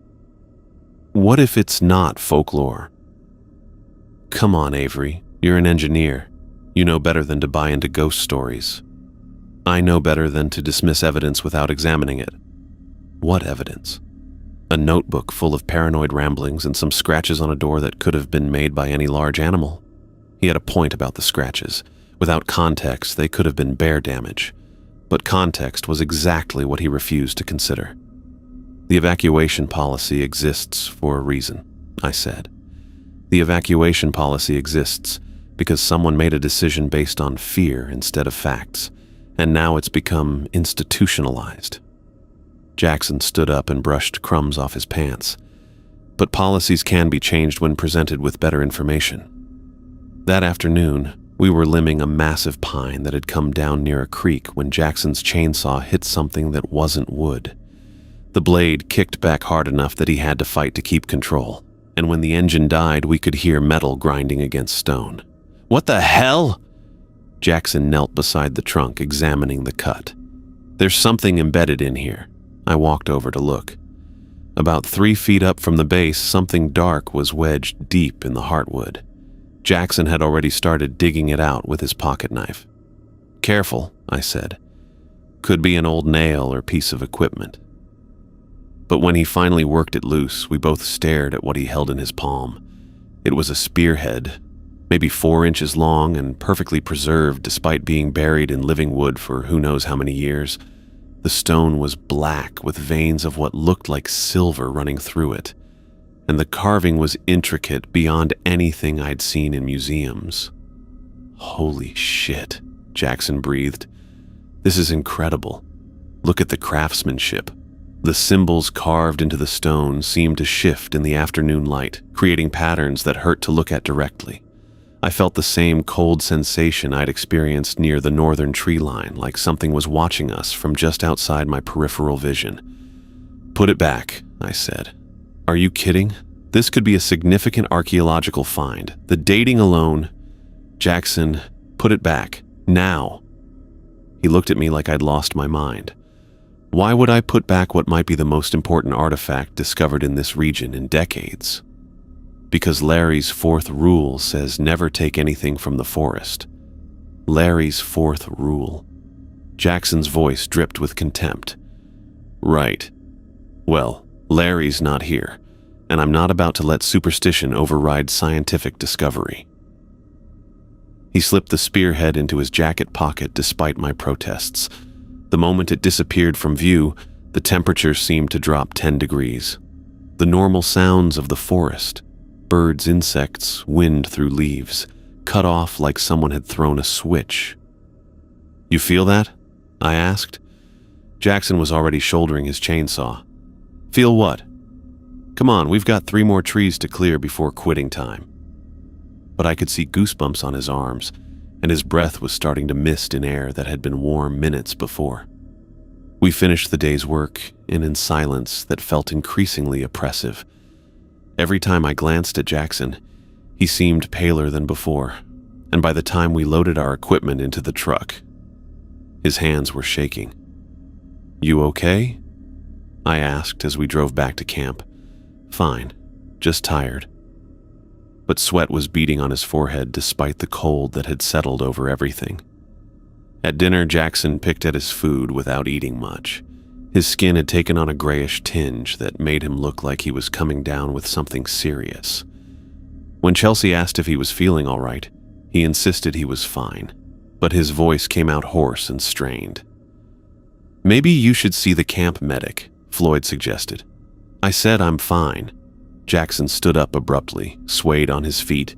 Speaker 1: "What if it's not folklore?" "Come on, Avery, you're an engineer. You know better than to buy into ghost stories." "I know better than to dismiss evidence without examining it." "What evidence?" "A notebook full of paranoid ramblings and some scratches on a door that could have been made by any large animal." He had a point about the scratches. Without context, they could have been bear damage. But context was exactly what he refused to consider. "The evacuation policy exists for a reason," I said. "The evacuation policy exists because someone made a decision based on fear instead of facts, and now it's become institutionalized." Jackson stood up and brushed crumbs off his pants. "But policies can be changed when presented with better information." That afternoon, we were limbing a massive pine that had come down near a creek when Jackson's chainsaw hit something that wasn't wood. The blade kicked back hard enough that he had to fight to keep control, and when the engine died, we could hear metal grinding against stone. "What the hell?" Jackson knelt beside the trunk, examining the cut. "There's something embedded in here." I walked over to look. About 3 feet up from the base, something dark was wedged deep in the heartwood. Jackson had already started digging it out with his pocket knife. "Careful," I said. "Could be an old nail or piece of equipment." But when he finally worked it loose, we both stared at what he held in his palm. It was a spearhead, maybe 4 inches long and perfectly preserved despite being buried in living wood for who knows how many years. The stone was black with veins of what looked like silver running through it, and the carving was intricate beyond anything I'd seen in museums. "Holy shit," Jackson breathed. "This is incredible. Look at the craftsmanship." The symbols carved into the stone seemed to shift in the afternoon light, creating patterns that hurt to look at directly. I felt the same cold sensation I'd experienced near the northern tree line, like something was watching us from just outside my peripheral vision. "Put it back," I said. "Are you kidding? This could be a significant archaeological find. The dating alone..." "Jackson, put it back. Now." He looked at me like I'd lost my mind. "Why would I put back what might be the most important artifact discovered in this region in decades?" "Because Larry's 4th rule says never take anything from the forest." Larry's 4th rule. Jackson's voice dripped with contempt. "Right. Well, Larry's not here, and I'm not about to let superstition override scientific discovery." He slipped the spearhead into his jacket pocket despite my protests. The moment it disappeared from view, the temperature seemed to drop 10 degrees. The normal sounds of the forest, birds, insects, wind through leaves, cut off like someone had thrown a switch. "You feel that?" I asked. Jackson was already shouldering his chainsaw. "Feel what?" "Come on, we've got 3 more trees to clear before quitting time." But I could see goosebumps on his arms, and his breath was starting to mist in air that had been warm minutes before. We finished the day's work in silence that felt increasingly oppressive. Every time I glanced at Jackson, he seemed paler than before, and by the time we loaded our equipment into the truck, his hands were shaking. "You okay?" I asked as we drove back to camp. "Fine, just tired." But sweat was beading on his forehead despite the cold that had settled over everything. At dinner, Jackson picked at his food without eating much. His skin had taken on a grayish tinge that made him look like he was coming down with something serious. When Chelsea asked if he was feeling all right, he insisted he was fine, but his voice came out hoarse and strained. "Maybe you should see the camp medic," Floyd suggested. I said I'm fine. Jackson stood up abruptly, swayed on his feet,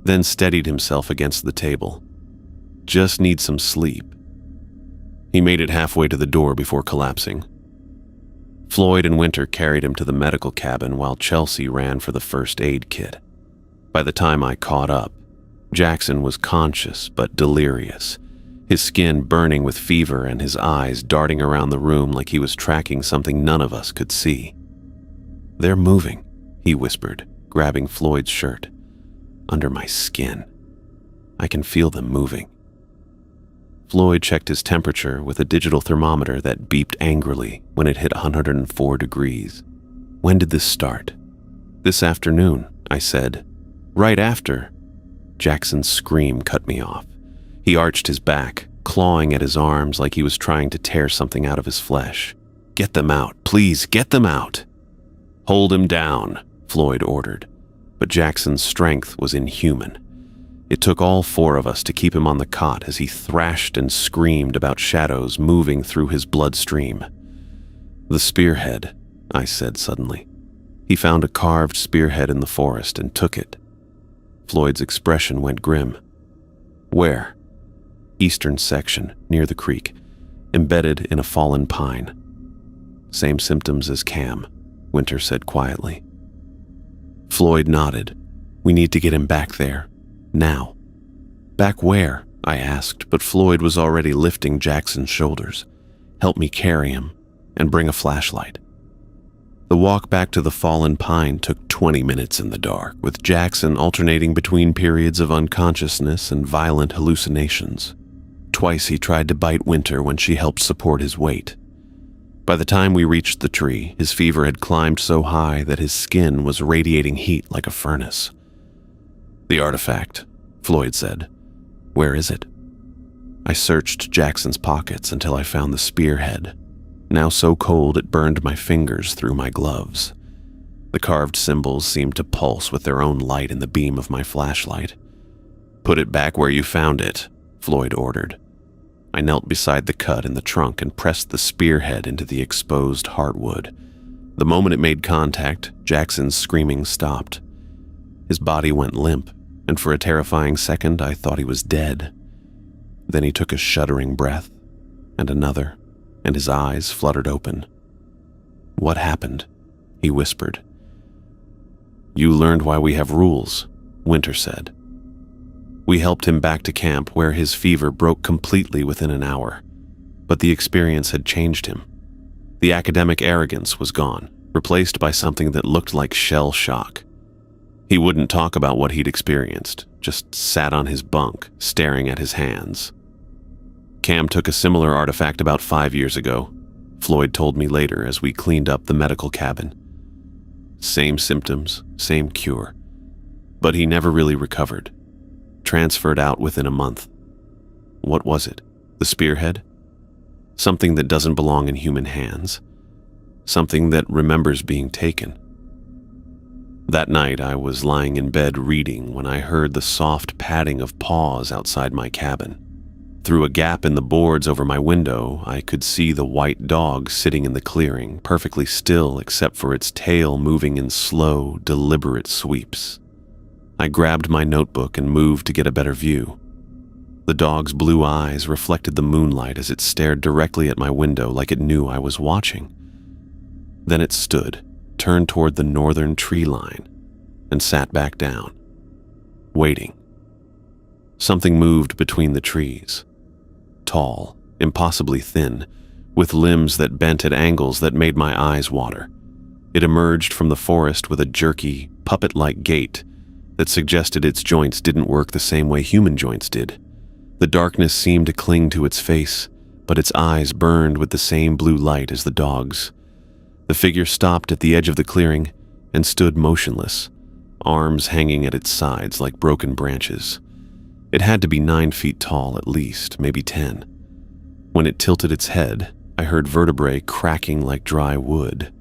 Speaker 1: then steadied himself against the table. "Just need some sleep." He made it halfway to the door before collapsing. Floyd and Winter carried him to the medical cabin while Chelsea ran for the first aid kit. By the time I caught up, Jackson was conscious but delirious, his skin burning with fever and his eyes darting around the room like he was tracking something none of us could see. "They're moving," he whispered, grabbing Floyd's shirt. "Under my skin. I can feel them moving." Floyd checked his temperature with a digital thermometer that beeped angrily when it hit 104 degrees. "When did this start?" "This afternoon," I said. "Right after." Jackson's scream cut me off. He arched his back, clawing at his arms like he was trying to tear something out of his flesh. "Get them out, please, get them out." "Hold him down," Floyd ordered, but Jackson's strength was inhuman. It took all four of us to keep him on the cot as he thrashed and screamed about shadows moving through his bloodstream. "The spearhead," I said suddenly. "He found a carved spearhead in the forest and took it." Floyd's expression went grim. "Where?" "Eastern section, near the creek, embedded in a fallen pine." "Same symptoms as Cam," Winter said quietly. Floyd nodded. "We need to get him back there. Now." "Back where?" I asked, but Floyd was already lifting Jackson's shoulders. "Help me carry him, and bring a flashlight." The walk back to the fallen pine took 20 minutes in the dark, with Jackson alternating between periods of unconsciousness and violent hallucinations. Twice he tried to bite Winter when she helped support his weight. By the time we reached the tree, his fever had climbed so high that his skin was radiating heat like a furnace. "The artifact," Floyd said. "Where is it?" I searched Jackson's pockets until I found the spearhead, now so cold it burned my fingers through my gloves. The carved symbols seemed to pulse with their own light in the beam of my flashlight. "Put it back where you found it," Floyd ordered. I knelt beside the cut in the trunk and pressed the spearhead into the exposed heartwood. The moment it made contact, Jackson's screaming stopped. His body went limp, and for a terrifying second I thought he was dead. Then he took a shuddering breath, and another, and his eyes fluttered open. "What happened?" he whispered. "You learned why we have rules," Winter said. We helped him back to camp where his fever broke completely within an hour, but the experience had changed him. The academic arrogance was gone, replaced by something that looked like shell shock. He wouldn't talk about what he'd experienced, just sat on his bunk, staring at his hands. "Cam took a similar artifact about 5 years ago," Floyd told me later as we cleaned up the medical cabin. "Same symptoms, same cure. But he never really recovered. Transferred out within a month." "What was it? The spearhead?" "Something that doesn't belong in human hands. Something that remembers being taken." That night I was lying in bed reading when I heard the soft padding of paws outside my cabin. Through a gap in the boards over my window, I could see the white dog sitting in the clearing, perfectly still except for its tail moving in slow, deliberate sweeps. I grabbed my notebook and moved to get a better view. The dog's blue eyes reflected the moonlight as it stared directly at my window like it knew I was watching. Then it stood, turned toward the northern tree line, and sat back down, waiting. Something moved between the trees. Tall, impossibly thin, with limbs that bent at angles that made my eyes water. It emerged from the forest with a jerky, puppet-like gait that suggested its joints didn't work the same way human joints did. The darkness seemed to cling to its face, but its eyes burned with the same blue light as the dog's. The figure stopped at the edge of the clearing and stood motionless, arms hanging at its sides like broken branches. It had to be 9 feet tall at least, maybe 10. When it tilted its head, I heard vertebrae cracking like dry wood.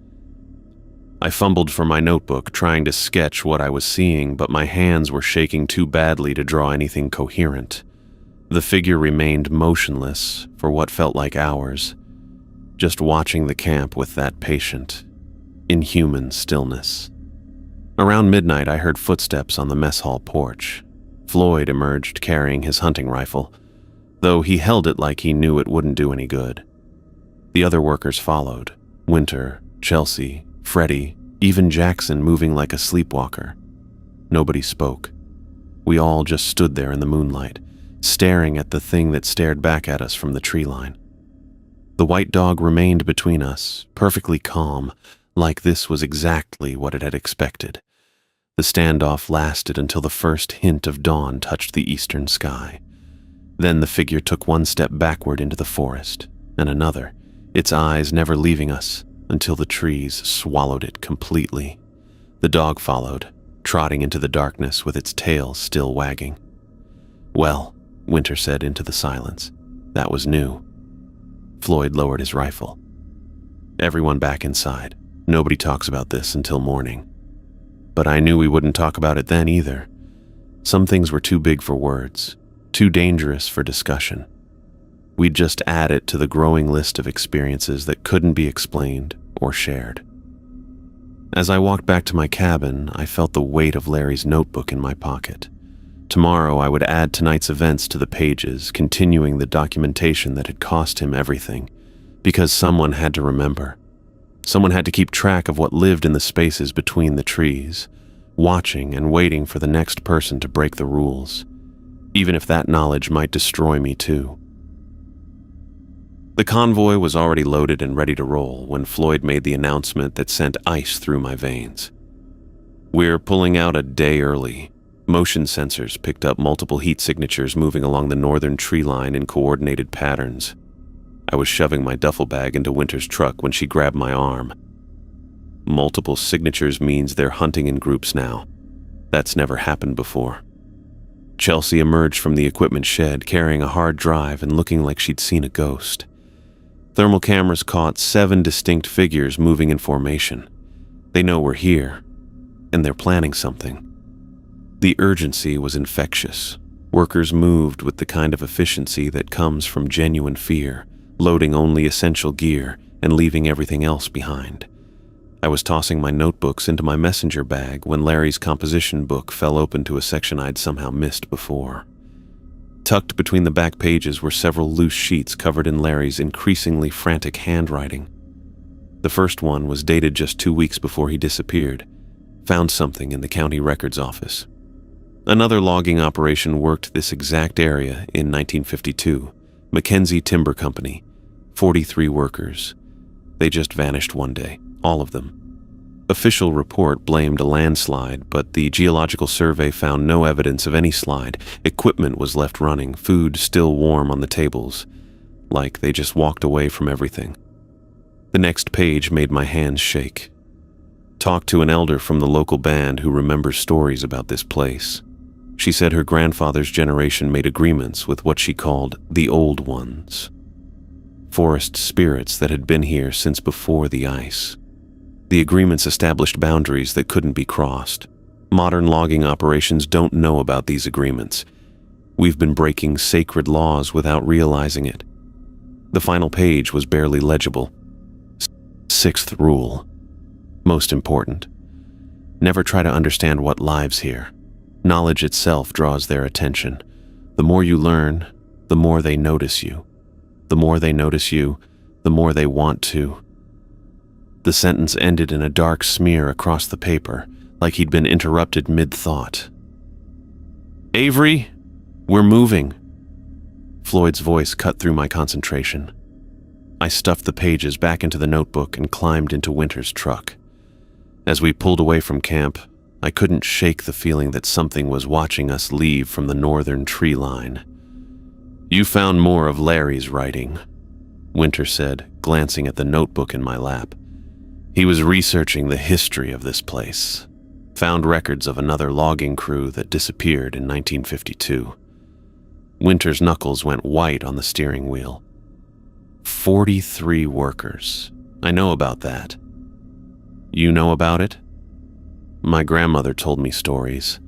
Speaker 1: I fumbled for my notebook, trying to sketch what I was seeing, but my hands were shaking too badly to draw anything coherent. The figure remained motionless for what felt like hours, just watching the camp with that patient, inhuman stillness. Around midnight, I heard footsteps on the mess hall porch. Floyd emerged carrying his hunting rifle, though he held it like he knew it wouldn't do any good. The other workers followed, Winter, Chelsea, Freddie, even Jackson moving like a sleepwalker. Nobody spoke. We all just stood there in the moonlight, staring at the thing that stared back at us from the tree line. The white dog remained between us, perfectly calm, like this was exactly what it had expected. The standoff lasted until the first hint of dawn touched the eastern sky. Then the figure took one step backward into the forest, and another, its eyes never leaving us until the trees swallowed it completely. The dog followed, trotting into the darkness with its tail still wagging. "Well," Winter said into the silence, "that was new." Floyd lowered his rifle. "Everyone back inside. Nobody talks about this until morning." But I knew we wouldn't talk about it then either. Some things were too big for words, too dangerous for discussion. We'd just add it to the growing list of experiences that couldn't be explained or shared. As I walked back to my cabin, I felt the weight of Larry's notebook in my pocket. Tomorrow I would add tonight's events to the pages, continuing the documentation that had cost him everything, because someone had to remember. Someone had to keep track of what lived in the spaces between the trees, watching and waiting for the next person to break the rules, even if that knowledge might destroy me too. The convoy was already loaded and ready to roll when Floyd made the announcement that sent ice through my veins. "We're pulling out a day early." Motion sensors picked up multiple heat signatures moving along the northern tree line in coordinated patterns. I was shoving my duffel bag into Winter's truck when she grabbed my arm. "Multiple signatures means they're hunting in groups now. That's never happened before." Chelsea emerged from the equipment shed carrying a hard drive and looking like she'd seen a ghost. Thermal cameras caught 7 distinct figures moving in formation. They know we're here, and they're planning something. The urgency was infectious. Workers moved with the kind of efficiency that comes from genuine fear, loading only essential gear and leaving everything else behind. I was tossing my notebooks into my messenger bag when Larry's composition book fell open to a section I'd somehow missed before. Tucked between the back pages were several loose sheets covered in Larry's increasingly frantic handwriting. The first one was dated just 2 weeks before he disappeared. Found something in the county records office. Another logging operation worked this exact area in 1952. Mackenzie Timber Company. 43 workers. They just vanished one day, all of them. Official report blamed a landslide, but the geological survey found no evidence of any slide. Equipment was left running, food still warm on the tables, like they just walked away from everything. The next page made my hands shake. Talked to an elder from the local band who remembers stories about this place. She said her grandfather's generation made agreements with what she called the Old Ones. Forest spirits that had been here since before the ice. The agreements established boundaries that couldn't be crossed. Modern logging operations don't know about these agreements. We've been breaking sacred laws without realizing it. The final page was barely legible. 6th rule. Most important. Never try to understand what lives here. Knowledge itself draws their attention. The more you learn, the more they notice you. The more they notice you, the more they want to. The sentence ended in a dark smear across the paper, like he'd been interrupted mid-thought. "Avery, we're moving." Floyd's voice cut through my concentration. I stuffed the pages back into the notebook and climbed into Winter's truck. As we pulled away from camp, I couldn't shake the feeling that something was watching us leave from the northern tree line. "You found more of Larry's writing," Winter said, glancing at the notebook in my lap. "He was researching the history of this place. Found records of another logging crew that disappeared in 1952. Winter's knuckles went white on the steering wheel. 43 workers. I know about that. You know about it? My grandmother told me stories.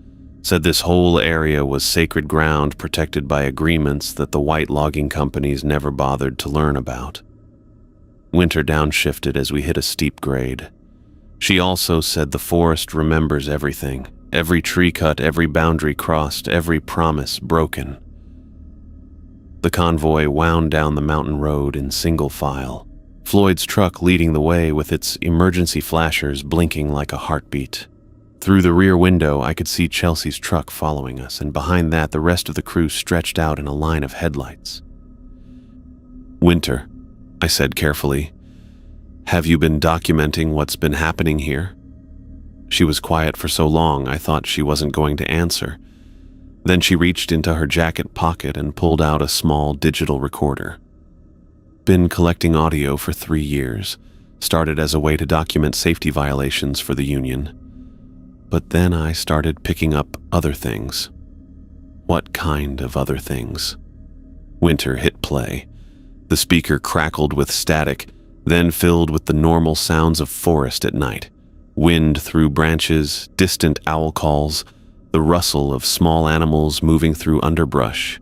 Speaker 1: Said this whole area was sacred ground protected by agreements that the white logging companies never bothered to learn about. Winter downshifted as we hit a steep grade. She also said the forest remembers everything. Every tree cut, every boundary crossed, every promise broken. The convoy wound down the mountain road in single file, Floyd's truck leading the way with its emergency flashers blinking like a heartbeat. Through the rear window, I could see Chelsea's truck following us, and behind that, the rest of the crew stretched out in a line of headlights. "Winter," I said carefully, "have you been documenting what's been happening here?" She was quiet for so long, I thought she wasn't going to answer. Then she reached into her jacket pocket and pulled out a small digital recorder. "Been collecting audio for 3 years. Started as a way to document safety violations for the union. But then I started picking up other things." "What kind of other things?" Winter hit play. The speaker crackled with static, then filled with the normal sounds of forest at night. Wind through branches, distant owl calls, the rustle of small animals moving through underbrush.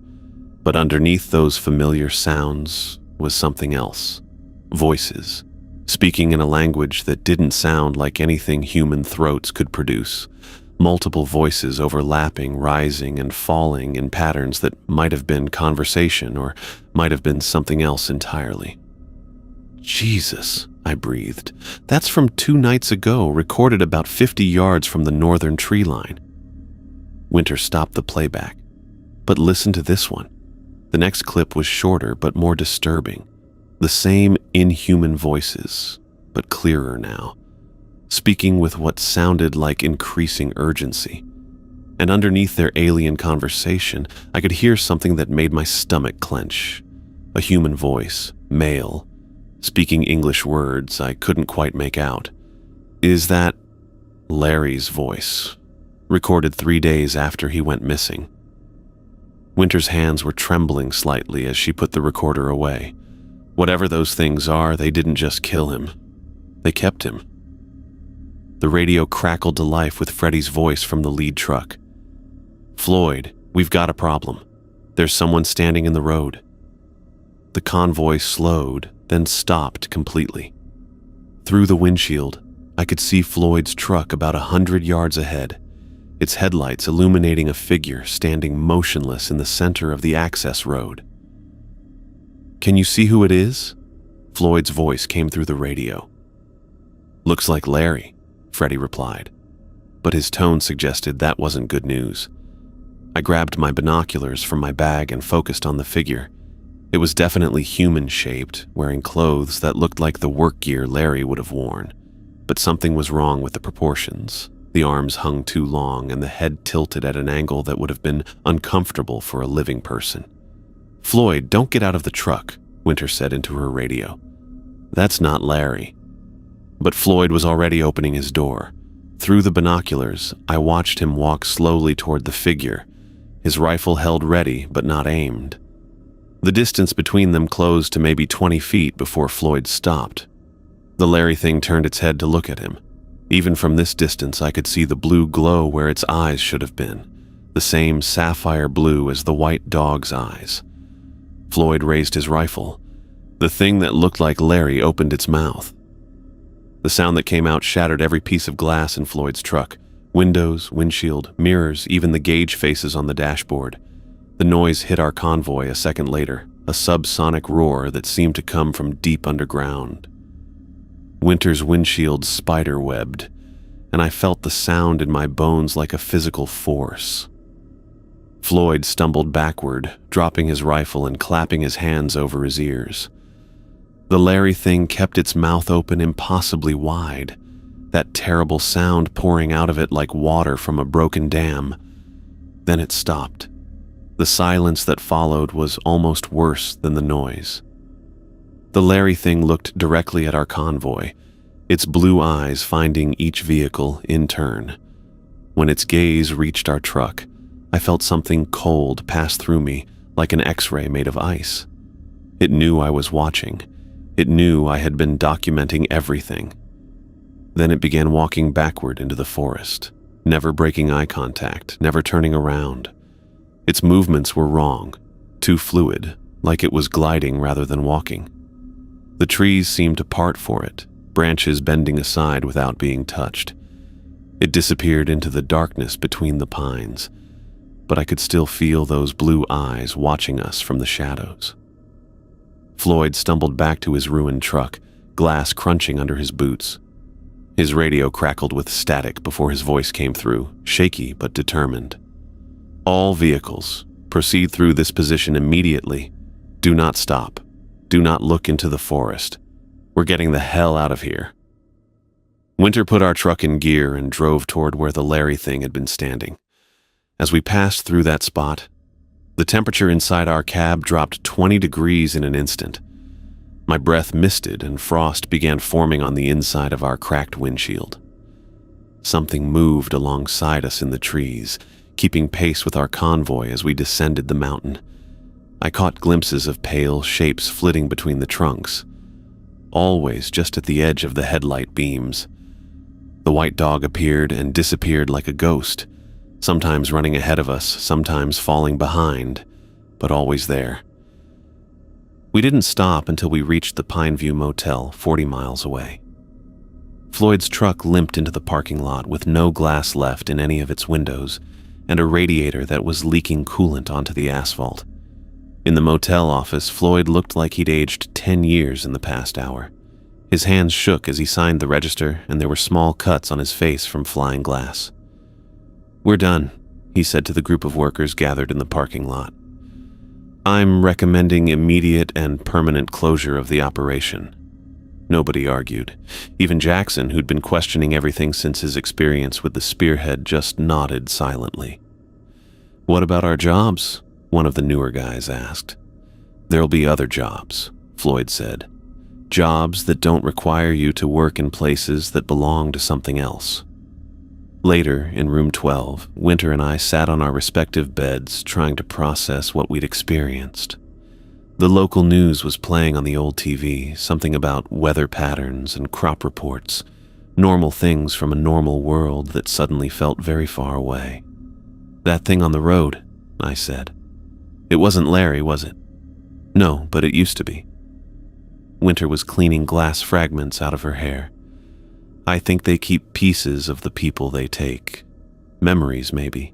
Speaker 1: But underneath those familiar sounds was something else. Voices, speaking in a language that didn't sound like anything human throats could produce. Multiple voices overlapping, rising and falling in patterns that might have been conversation or might have been something else entirely. "Jesus," I breathed. "That's from 2 nights ago, recorded about 50 yards from the northern tree line." Winter stopped the playback. "But listen to this one." The next clip was shorter but more disturbing. The same inhuman voices, but clearer now, speaking with what sounded like increasing urgency. And underneath their alien conversation, I could hear something that made my stomach clench. A human voice, male, speaking English words I couldn't quite make out. "Is that Larry's voice?" Recorded 3 days after he went missing. Winter's hands were trembling slightly as she put the recorder away. Whatever those things are, they didn't just kill him. They kept him. The radio crackled to life with Freddie's voice from the lead truck. "Floyd, we've got a problem. There's someone standing in the road." The convoy slowed, then stopped completely. Through the windshield, I could see Floyd's truck about 100 yards ahead, its headlights illuminating a figure standing motionless in the center of the access road. "Can you see who it is?" Floyd's voice came through the radio. "Looks like Larry," Freddie replied, but his tone suggested that wasn't good news. I grabbed my binoculars from my bag and focused on the figure. It was definitely human-shaped, wearing clothes that looked like the work gear Larry would have worn, but something was wrong with the proportions. The arms hung too long and the head tilted at an angle that would have been uncomfortable for a living person. "Floyd, don't get out of the truck," Winter said into her radio. "That's not Larry." But Floyd was already opening his door. Through the binoculars, I watched him walk slowly toward the figure, his rifle held ready but not aimed. The distance between them closed to maybe 20 feet before Floyd stopped. The Larry thing turned its head to look at him. Even from this distance, I could see the blue glow where its eyes should have been, the same sapphire blue as the white dog's eyes. Floyd raised his rifle. The thing that looked like Larry opened its mouth. The sound that came out shattered every piece of glass in Floyd's truck. Windows, windshield, mirrors, even the gauge faces on the dashboard. The noise hit our convoy a second later, a subsonic roar that seemed to come from deep underground. Winter's windshield spider-webbed, and I felt the sound in my bones like a physical force. Floyd stumbled backward, dropping his rifle and clapping his hands over his ears. The Larry thing kept its mouth open impossibly wide, that terrible sound pouring out of it like water from a broken dam. Then it stopped. The silence that followed was almost worse than the noise. The Larry thing looked directly at our convoy, its blue eyes finding each vehicle in turn. When its gaze reached our truck, I felt something cold pass through me like an X-ray made of ice. It knew I was watching. It knew I had been documenting everything. Then it began walking backward into the forest, never breaking eye contact, never turning around. Its movements were wrong, too fluid, like it was gliding rather than walking. The trees seemed to part for it, branches bending aside without being touched. It disappeared into the darkness between the pines, but I could still feel those blue eyes watching us from the shadows. Floyd stumbled back to his ruined truck, glass crunching under his boots. His radio crackled with static before his voice came through, shaky but determined. "All vehicles, proceed through this position immediately. Do not stop. Do not look into the forest. We're getting the hell out of here." Winter put our truck in gear and drove toward where the Larry thing had been standing. As we passed through that spot, the temperature inside our cab dropped 20 degrees in an instant. My breath misted and frost began forming on the inside of our cracked windshield. Something moved alongside us in the trees, keeping pace with our convoy as we descended the mountain. I caught glimpses of pale shapes flitting between the trunks, always just at the edge of the headlight beams. The white dog appeared and disappeared like a ghost, sometimes running ahead of us, sometimes falling behind, but always there. We didn't stop until we reached the Pineview Motel, 40 miles away. Floyd's truck limped into the parking lot with no glass left in any of its windows and a radiator that was leaking coolant onto the asphalt. In the motel office, Floyd looked like he'd aged 10 years in the past hour. His hands shook as he signed the register, and there were small cuts on his face from flying glass. "We're done," he said to the group of workers gathered in the parking lot. "I'm recommending immediate and permanent closure of the operation." Nobody argued. Even Jackson, who'd been questioning everything since his experience with the spearhead, just nodded silently. "What about our jobs?" one of the newer guys asked. "There'll be other jobs," Floyd said. "Jobs that don't require you to work in places that belong to something else." Later, in room 12, Winter and I sat on our respective beds trying to process what we'd experienced. The local news was playing on the old TV, something about weather patterns and crop reports, normal things from a normal world that suddenly felt very far away. "That thing on the road," I said. "It wasn't Larry, was it?" "No, but it used to be." Winter was cleaning glass fragments out of her hair. "I think they keep pieces of the people they take. Memories, maybe.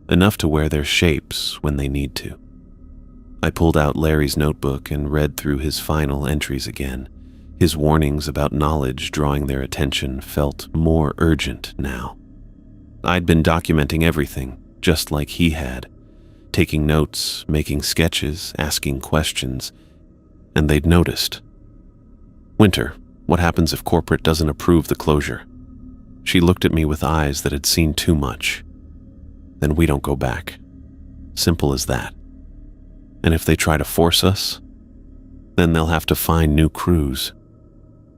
Speaker 1: Enough to wear their shapes when they need to." I pulled out Larry's notebook and read through his final entries again. His warnings about knowledge drawing their attention felt more urgent now. I'd been documenting everything, just like he had. Taking notes, making sketches, asking questions, and they'd noticed. "Winter, what happens if corporate doesn't approve the closure?" She looked at me with eyes that had seen too much. "Then we don't go back. Simple as that. And if they try to force us, then they'll have to find new crews.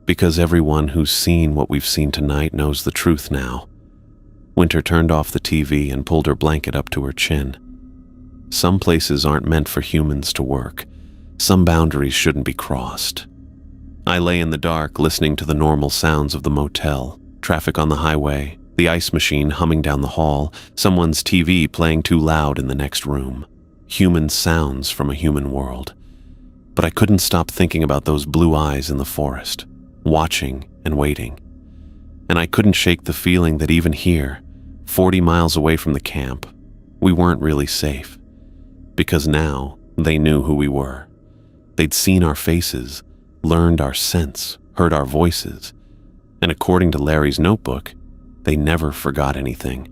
Speaker 1: Because everyone who's seen what we've seen tonight knows the truth now." Winter turned off the TV and pulled her blanket up to her chin. "Some places aren't meant for humans to work. Some boundaries shouldn't be crossed." I lay in the dark, listening to the normal sounds of the motel, traffic on the highway, the ice machine humming down the hall, someone's TV playing too loud in the next room. Human sounds from a human world. But I couldn't stop thinking about those blue eyes in the forest, watching and waiting. And I couldn't shake the feeling that even here, 40 miles away from the camp, we weren't really safe. Because now, they knew who we were. They'd seen our faces, learned our scents, heard our voices, and according to Larry's notebook, they never forgot anything.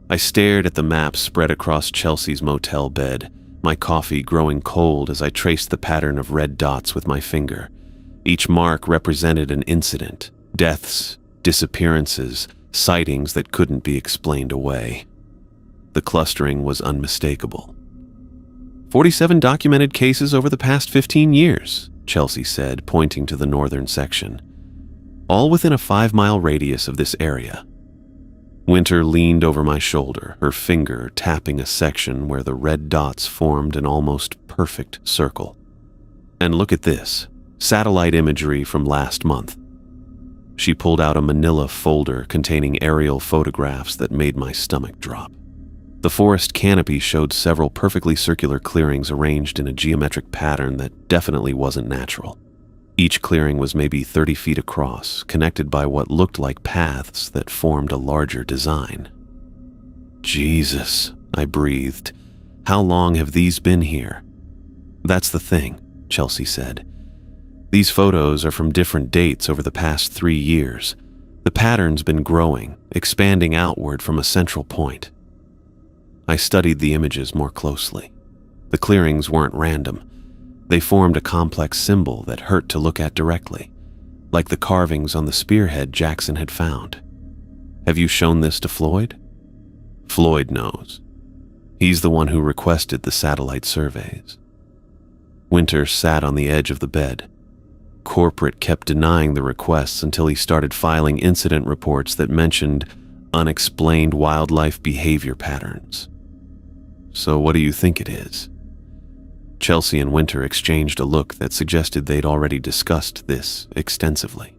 Speaker 1: I stared at the map spread across Chelsea's motel bed, my coffee growing cold as I traced the pattern of red dots with my finger. Each mark represented an incident, deaths, disappearances, sightings that couldn't be explained away. The clustering was unmistakable. 47 documented cases over the past 15 years, Chelsea said, pointing to the northern section. All within a 5-mile radius of this area. Winter leaned over my shoulder, her finger tapping a section where the red dots formed an almost perfect circle. And look at this, satellite imagery from last month. She pulled out a manila folder containing aerial photographs that made my stomach drop. The forest canopy showed several perfectly circular clearings arranged in a geometric pattern that definitely wasn't natural. Each clearing was maybe 30 feet across, connected by what looked like paths that formed a larger design. Jesus, I breathed. How long have these been here? That's the thing, Chelsea said. These photos are from different dates over the past 3 years. The pattern's been growing, expanding outward from a central point. I studied the images more closely. The clearings weren't random. They formed a complex symbol that hurt to look at directly, like the carvings on the spearhead Jackson had found. Have you shown this to Floyd? Floyd knows. He's the one who requested the satellite surveys. Winter sat on the edge of the bed. Corporate kept denying the requests until he started filing incident reports that mentioned unexplained wildlife behavior patterns. So what do you think it is? Chelsea and Winter exchanged a look that suggested they'd already discussed this extensively.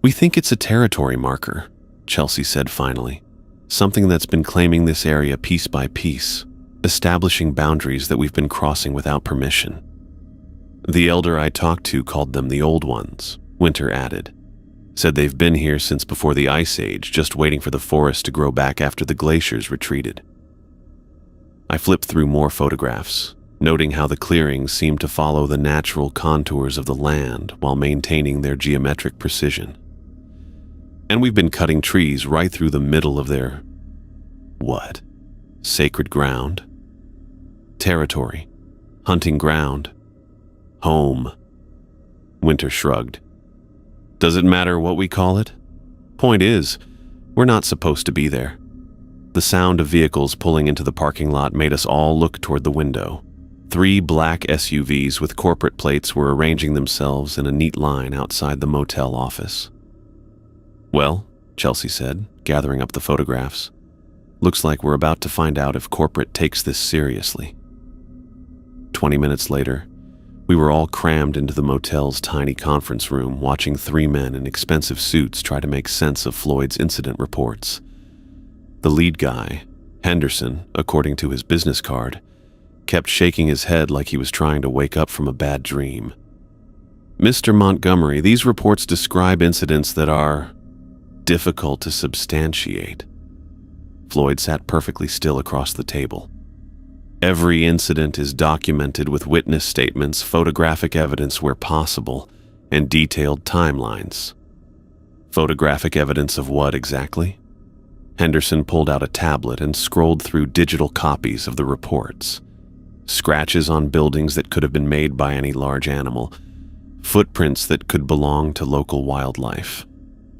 Speaker 1: We think it's a territory marker, Chelsea said finally. Something that's been claiming this area piece by piece, establishing boundaries that we've been crossing without permission. The elder I talked to called them the Old Ones, Winter added. Said they've been here since before the Ice Age, just waiting for the forest to grow back after the glaciers retreated. I flipped through more photographs, noting how the clearings seemed to follow the natural contours of the land while maintaining their geometric precision. And we've been cutting trees right through the middle of their... what? Sacred ground? Territory? Hunting ground? Home? Winter shrugged. Does it matter what we call it? Point is, we're not supposed to be there. The sound of vehicles pulling into the parking lot made us all look toward the window. 3 black SUVs with corporate plates were arranging themselves in a neat line outside the motel office. Well, Chelsea said, gathering up the photographs. Looks like we're about to find out if corporate takes this seriously. 20 minutes later, we were all crammed into the motel's tiny conference room watching 3 men in expensive suits try to make sense of Floyd's incident reports. The lead guy, Henderson, according to his business card, kept shaking his head like he was trying to wake up from a bad dream. Mr. Montgomery, these reports describe incidents that are difficult to substantiate. Floyd sat perfectly still across the table. Every incident is documented with witness statements, photographic evidence where possible, and detailed timelines. Photographic evidence of what exactly? Henderson pulled out a tablet and scrolled through digital copies of the reports. Scratches on buildings that could have been made by any large animal, footprints that could belong to local wildlife,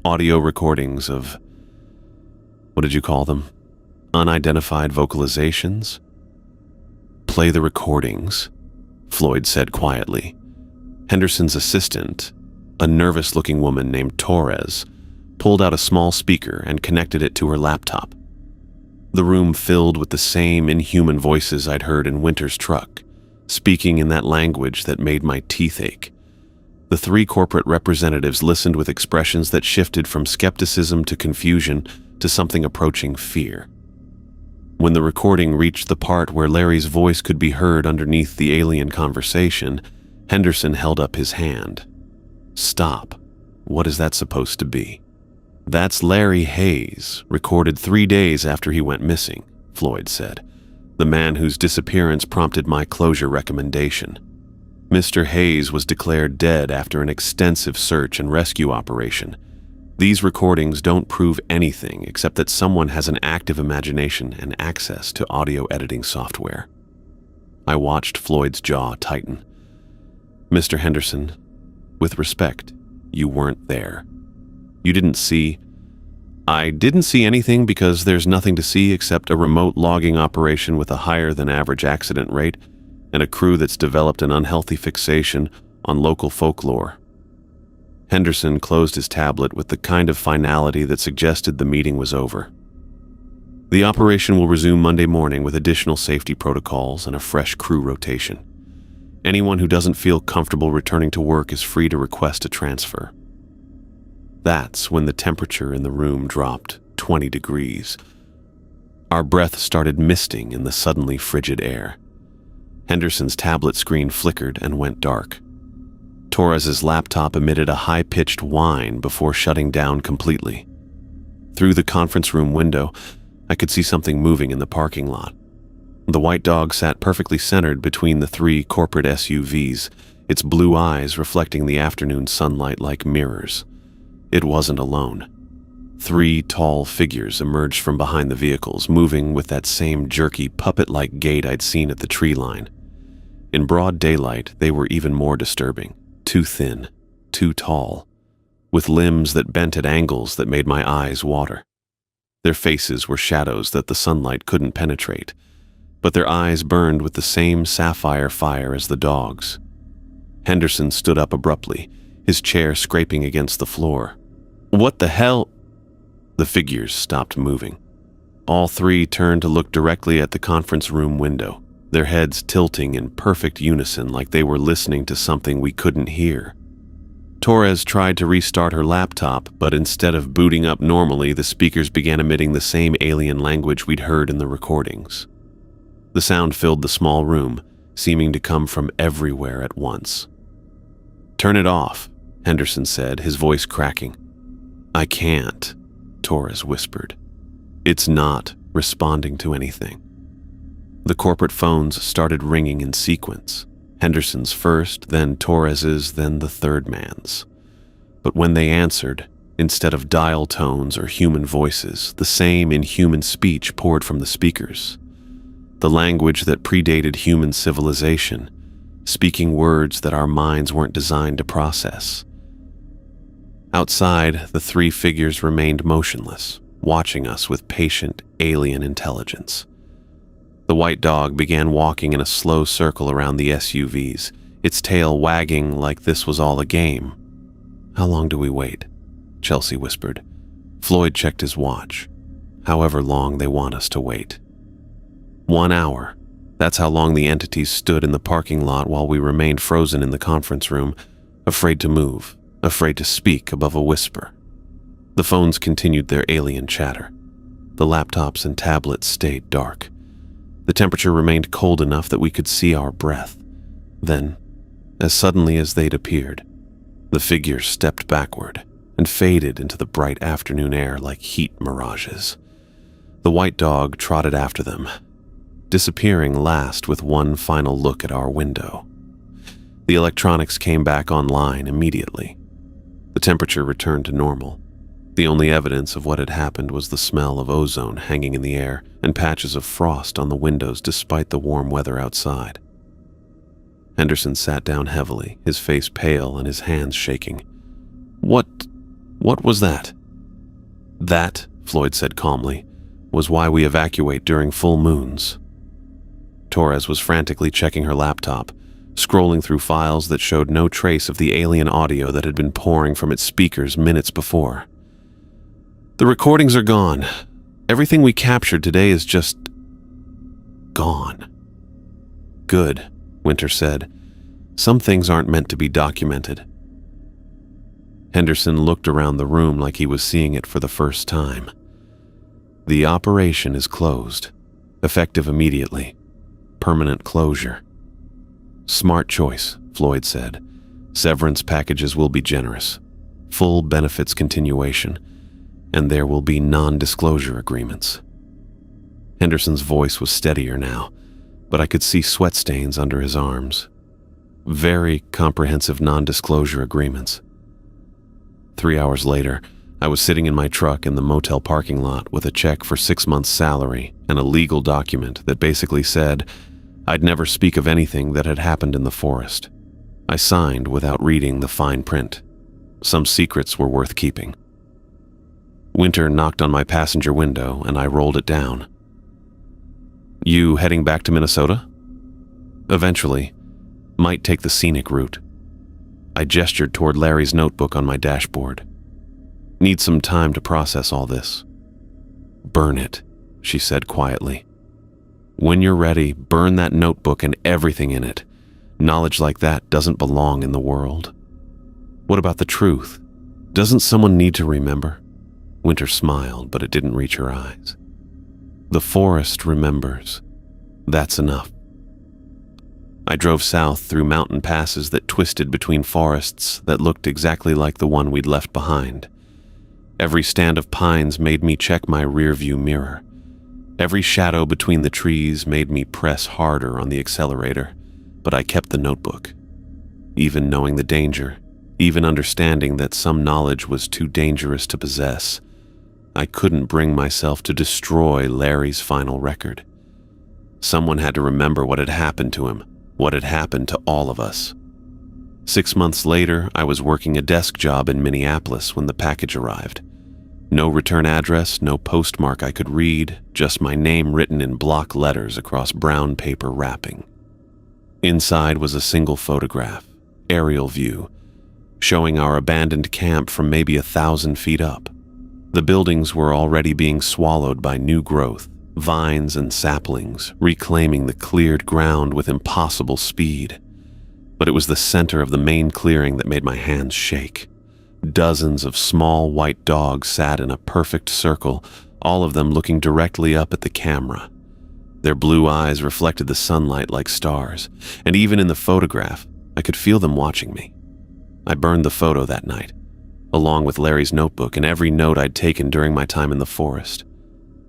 Speaker 1: audio recordings of, what did you call them? Unidentified vocalizations? Play the recordings, Floyd said quietly. Henderson's assistant, a nervous-looking woman named Torres, pulled out a small speaker and connected it to her laptop. The room filled with the same inhuman voices I'd heard in Winter's truck, speaking in that language that made my teeth ache. The 3 corporate representatives listened with expressions that shifted from skepticism to confusion to something approaching fear. When the recording reached the part where Larry's voice could be heard underneath the alien conversation, Henderson held up his hand. Stop. What is that supposed to be? That's Larry Hayes, recorded 3 days after he went missing, Floyd said. The man whose disappearance prompted my closure recommendation. Mr. Hayes was declared dead after an extensive search and rescue operation. These recordings don't prove anything except that someone has an active imagination and access to audio editing software. I watched Floyd's jaw tighten. Mr. Henderson, with respect, you weren't there. You didn't see... I didn't see anything because there's nothing to see except a remote logging operation with a higher than average accident rate and a crew that's developed an unhealthy fixation on local folklore. Henderson closed his tablet with the kind of finality that suggested the meeting was over. The operation will resume Monday morning with additional safety protocols and a fresh crew rotation. Anyone who doesn't feel comfortable returning to work is free to request a transfer. That's when the temperature in the room dropped 20 degrees. Our breath started misting in the suddenly frigid air. Henderson's tablet screen flickered and went dark. Torres's laptop emitted a high-pitched whine before shutting down completely. Through the conference room window, I could see something moving in the parking lot. The white dog sat perfectly centered between the 3 corporate SUVs, its blue eyes reflecting the afternoon sunlight like mirrors. It wasn't alone. 3 tall figures emerged from behind the vehicles, moving with that same jerky, puppet-like gait I'd seen at the tree line. In broad daylight, they were even more disturbing. Too thin, too tall, with limbs that bent at angles that made my eyes water. Their faces were shadows that the sunlight couldn't penetrate, but their eyes burned with the same sapphire fire as the dog's. Henderson stood up abruptly, his chair scraping against the floor. "What the hell?" The figures stopped moving. All 3 turned to look directly at the conference room window, their heads tilting in perfect unison like they were listening to something we couldn't hear. Torres tried to restart her laptop, but instead of booting up normally, the speakers began emitting the same alien language we'd heard in the recordings. The sound filled the small room, seeming to come from everywhere at once. "Turn it off," Henderson said, his voice cracking. "I can't," Torres whispered. "It's not responding to anything." The corporate phones started ringing in sequence. Henderson's first, then Torres's, then the third man's. But when they answered, instead of dial tones or human voices, the same inhuman speech poured from the speakers. The language that predated human civilization, speaking words that our minds weren't designed to process. Outside, the 3 figures remained motionless, watching us with patient, alien intelligence. The white dog began walking in a slow circle around the SUVs, its tail wagging like this was all a game. "How long do we wait?" Chelsea whispered. Floyd checked his watch. "However long they want us to wait." 1 hour. That's how long the entities stood in the parking lot while we remained frozen in the conference room, afraid to move, afraid to speak above a whisper. The phones continued their alien chatter. The laptops and tablets stayed dark. The temperature remained cold enough that we could see our breath. Then, as suddenly as they'd appeared, the figures stepped backward and faded into the bright afternoon air like heat mirages. The white dog trotted after them, disappearing last with one final look at our window. The electronics came back online immediately. The temperature returned to normal. The only evidence of what had happened was the smell of ozone hanging in the air and patches of frost on the windows despite the warm weather outside. Henderson sat down heavily, his face pale and his hands shaking. What was that?" "That," Floyd said calmly, "was why we evacuate during full moons." Torres was frantically checking her laptop, scrolling through files that showed no trace of the alien audio that had been pouring from its speakers minutes before. "The recordings are gone. Everything we captured today is just gone." "Good," Winter said. "Some things aren't meant to be documented." Henderson looked around the room like he was seeing it for the first time. "The operation is closed, effective immediately. Permanent closure." "Smart choice," Floyd said. "Severance packages will be generous. Full benefits continuation. And there will be non-disclosure agreements." Henderson's voice was steadier now, but I could see sweat stains under his arms. "Very comprehensive non-disclosure agreements." 3 hours later, I was sitting in my truck in the motel parking lot with a check for 6 months' salary and a legal document that basically said I'd never speak of anything that had happened in the forest. I signed without reading the fine print. Some secrets were worth keeping. Winter knocked on my passenger window and I rolled it down. "You heading back to Minnesota?" "Eventually. Might take the scenic route." I gestured toward Larry's notebook on my dashboard. "Need some time to process all this." "Burn it," she said quietly. "When you're ready, burn that notebook and everything in it. Knowledge like that doesn't belong in the world." "What about the truth? Doesn't someone need to remember?" Winter smiled, but it didn't reach her eyes. "The forest remembers. That's enough." I drove south through mountain passes that twisted between forests that looked exactly like the one we'd left behind. Every stand of pines made me check my rearview mirror. Every shadow between the trees made me press harder on the accelerator, but I kept the notebook. even knowing the danger, even understanding that some knowledge was too dangerous to possess. I couldn't bring myself to destroy Larry's final record. Someone had to remember what had happened to him, what had happened to all of us. 6 months later, I was working a desk job in Minneapolis when the package arrived. No return address, no postmark I could read, just my name written in block letters across brown paper wrapping. Inside was a single photograph, aerial view, showing our abandoned camp from maybe 1,000 feet up. The buildings were already being swallowed by new growth, vines and saplings, reclaiming the cleared ground with impossible speed. But it was the center of the main clearing that made my hands shake. Dozens of small white dogs sat in a perfect circle, all of them looking directly up at the camera. Their blue eyes reflected the sunlight like stars, and even in the photograph, I could feel them watching me. I burned the photo that night, along with Larry's notebook and every note I'd taken during my time in the forest.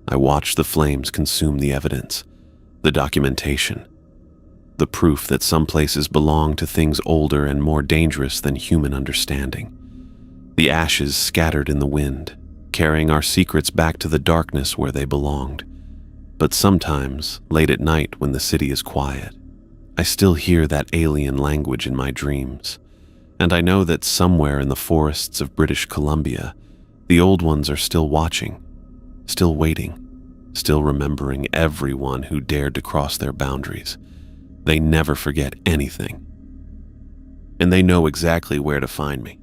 Speaker 1: I watched the flames consume the evidence, the documentation, the proof that some places belong to things older and more dangerous than human understanding. The ashes scattered in the wind, carrying our secrets back to the darkness where they belonged. But sometimes, late at night when the city is quiet, I still hear that alien language in my dreams. And I know that somewhere in the forests of British Columbia, the old ones are still watching, still waiting, still remembering everyone who dared to cross their boundaries. They never forget anything. And they know exactly where to find me.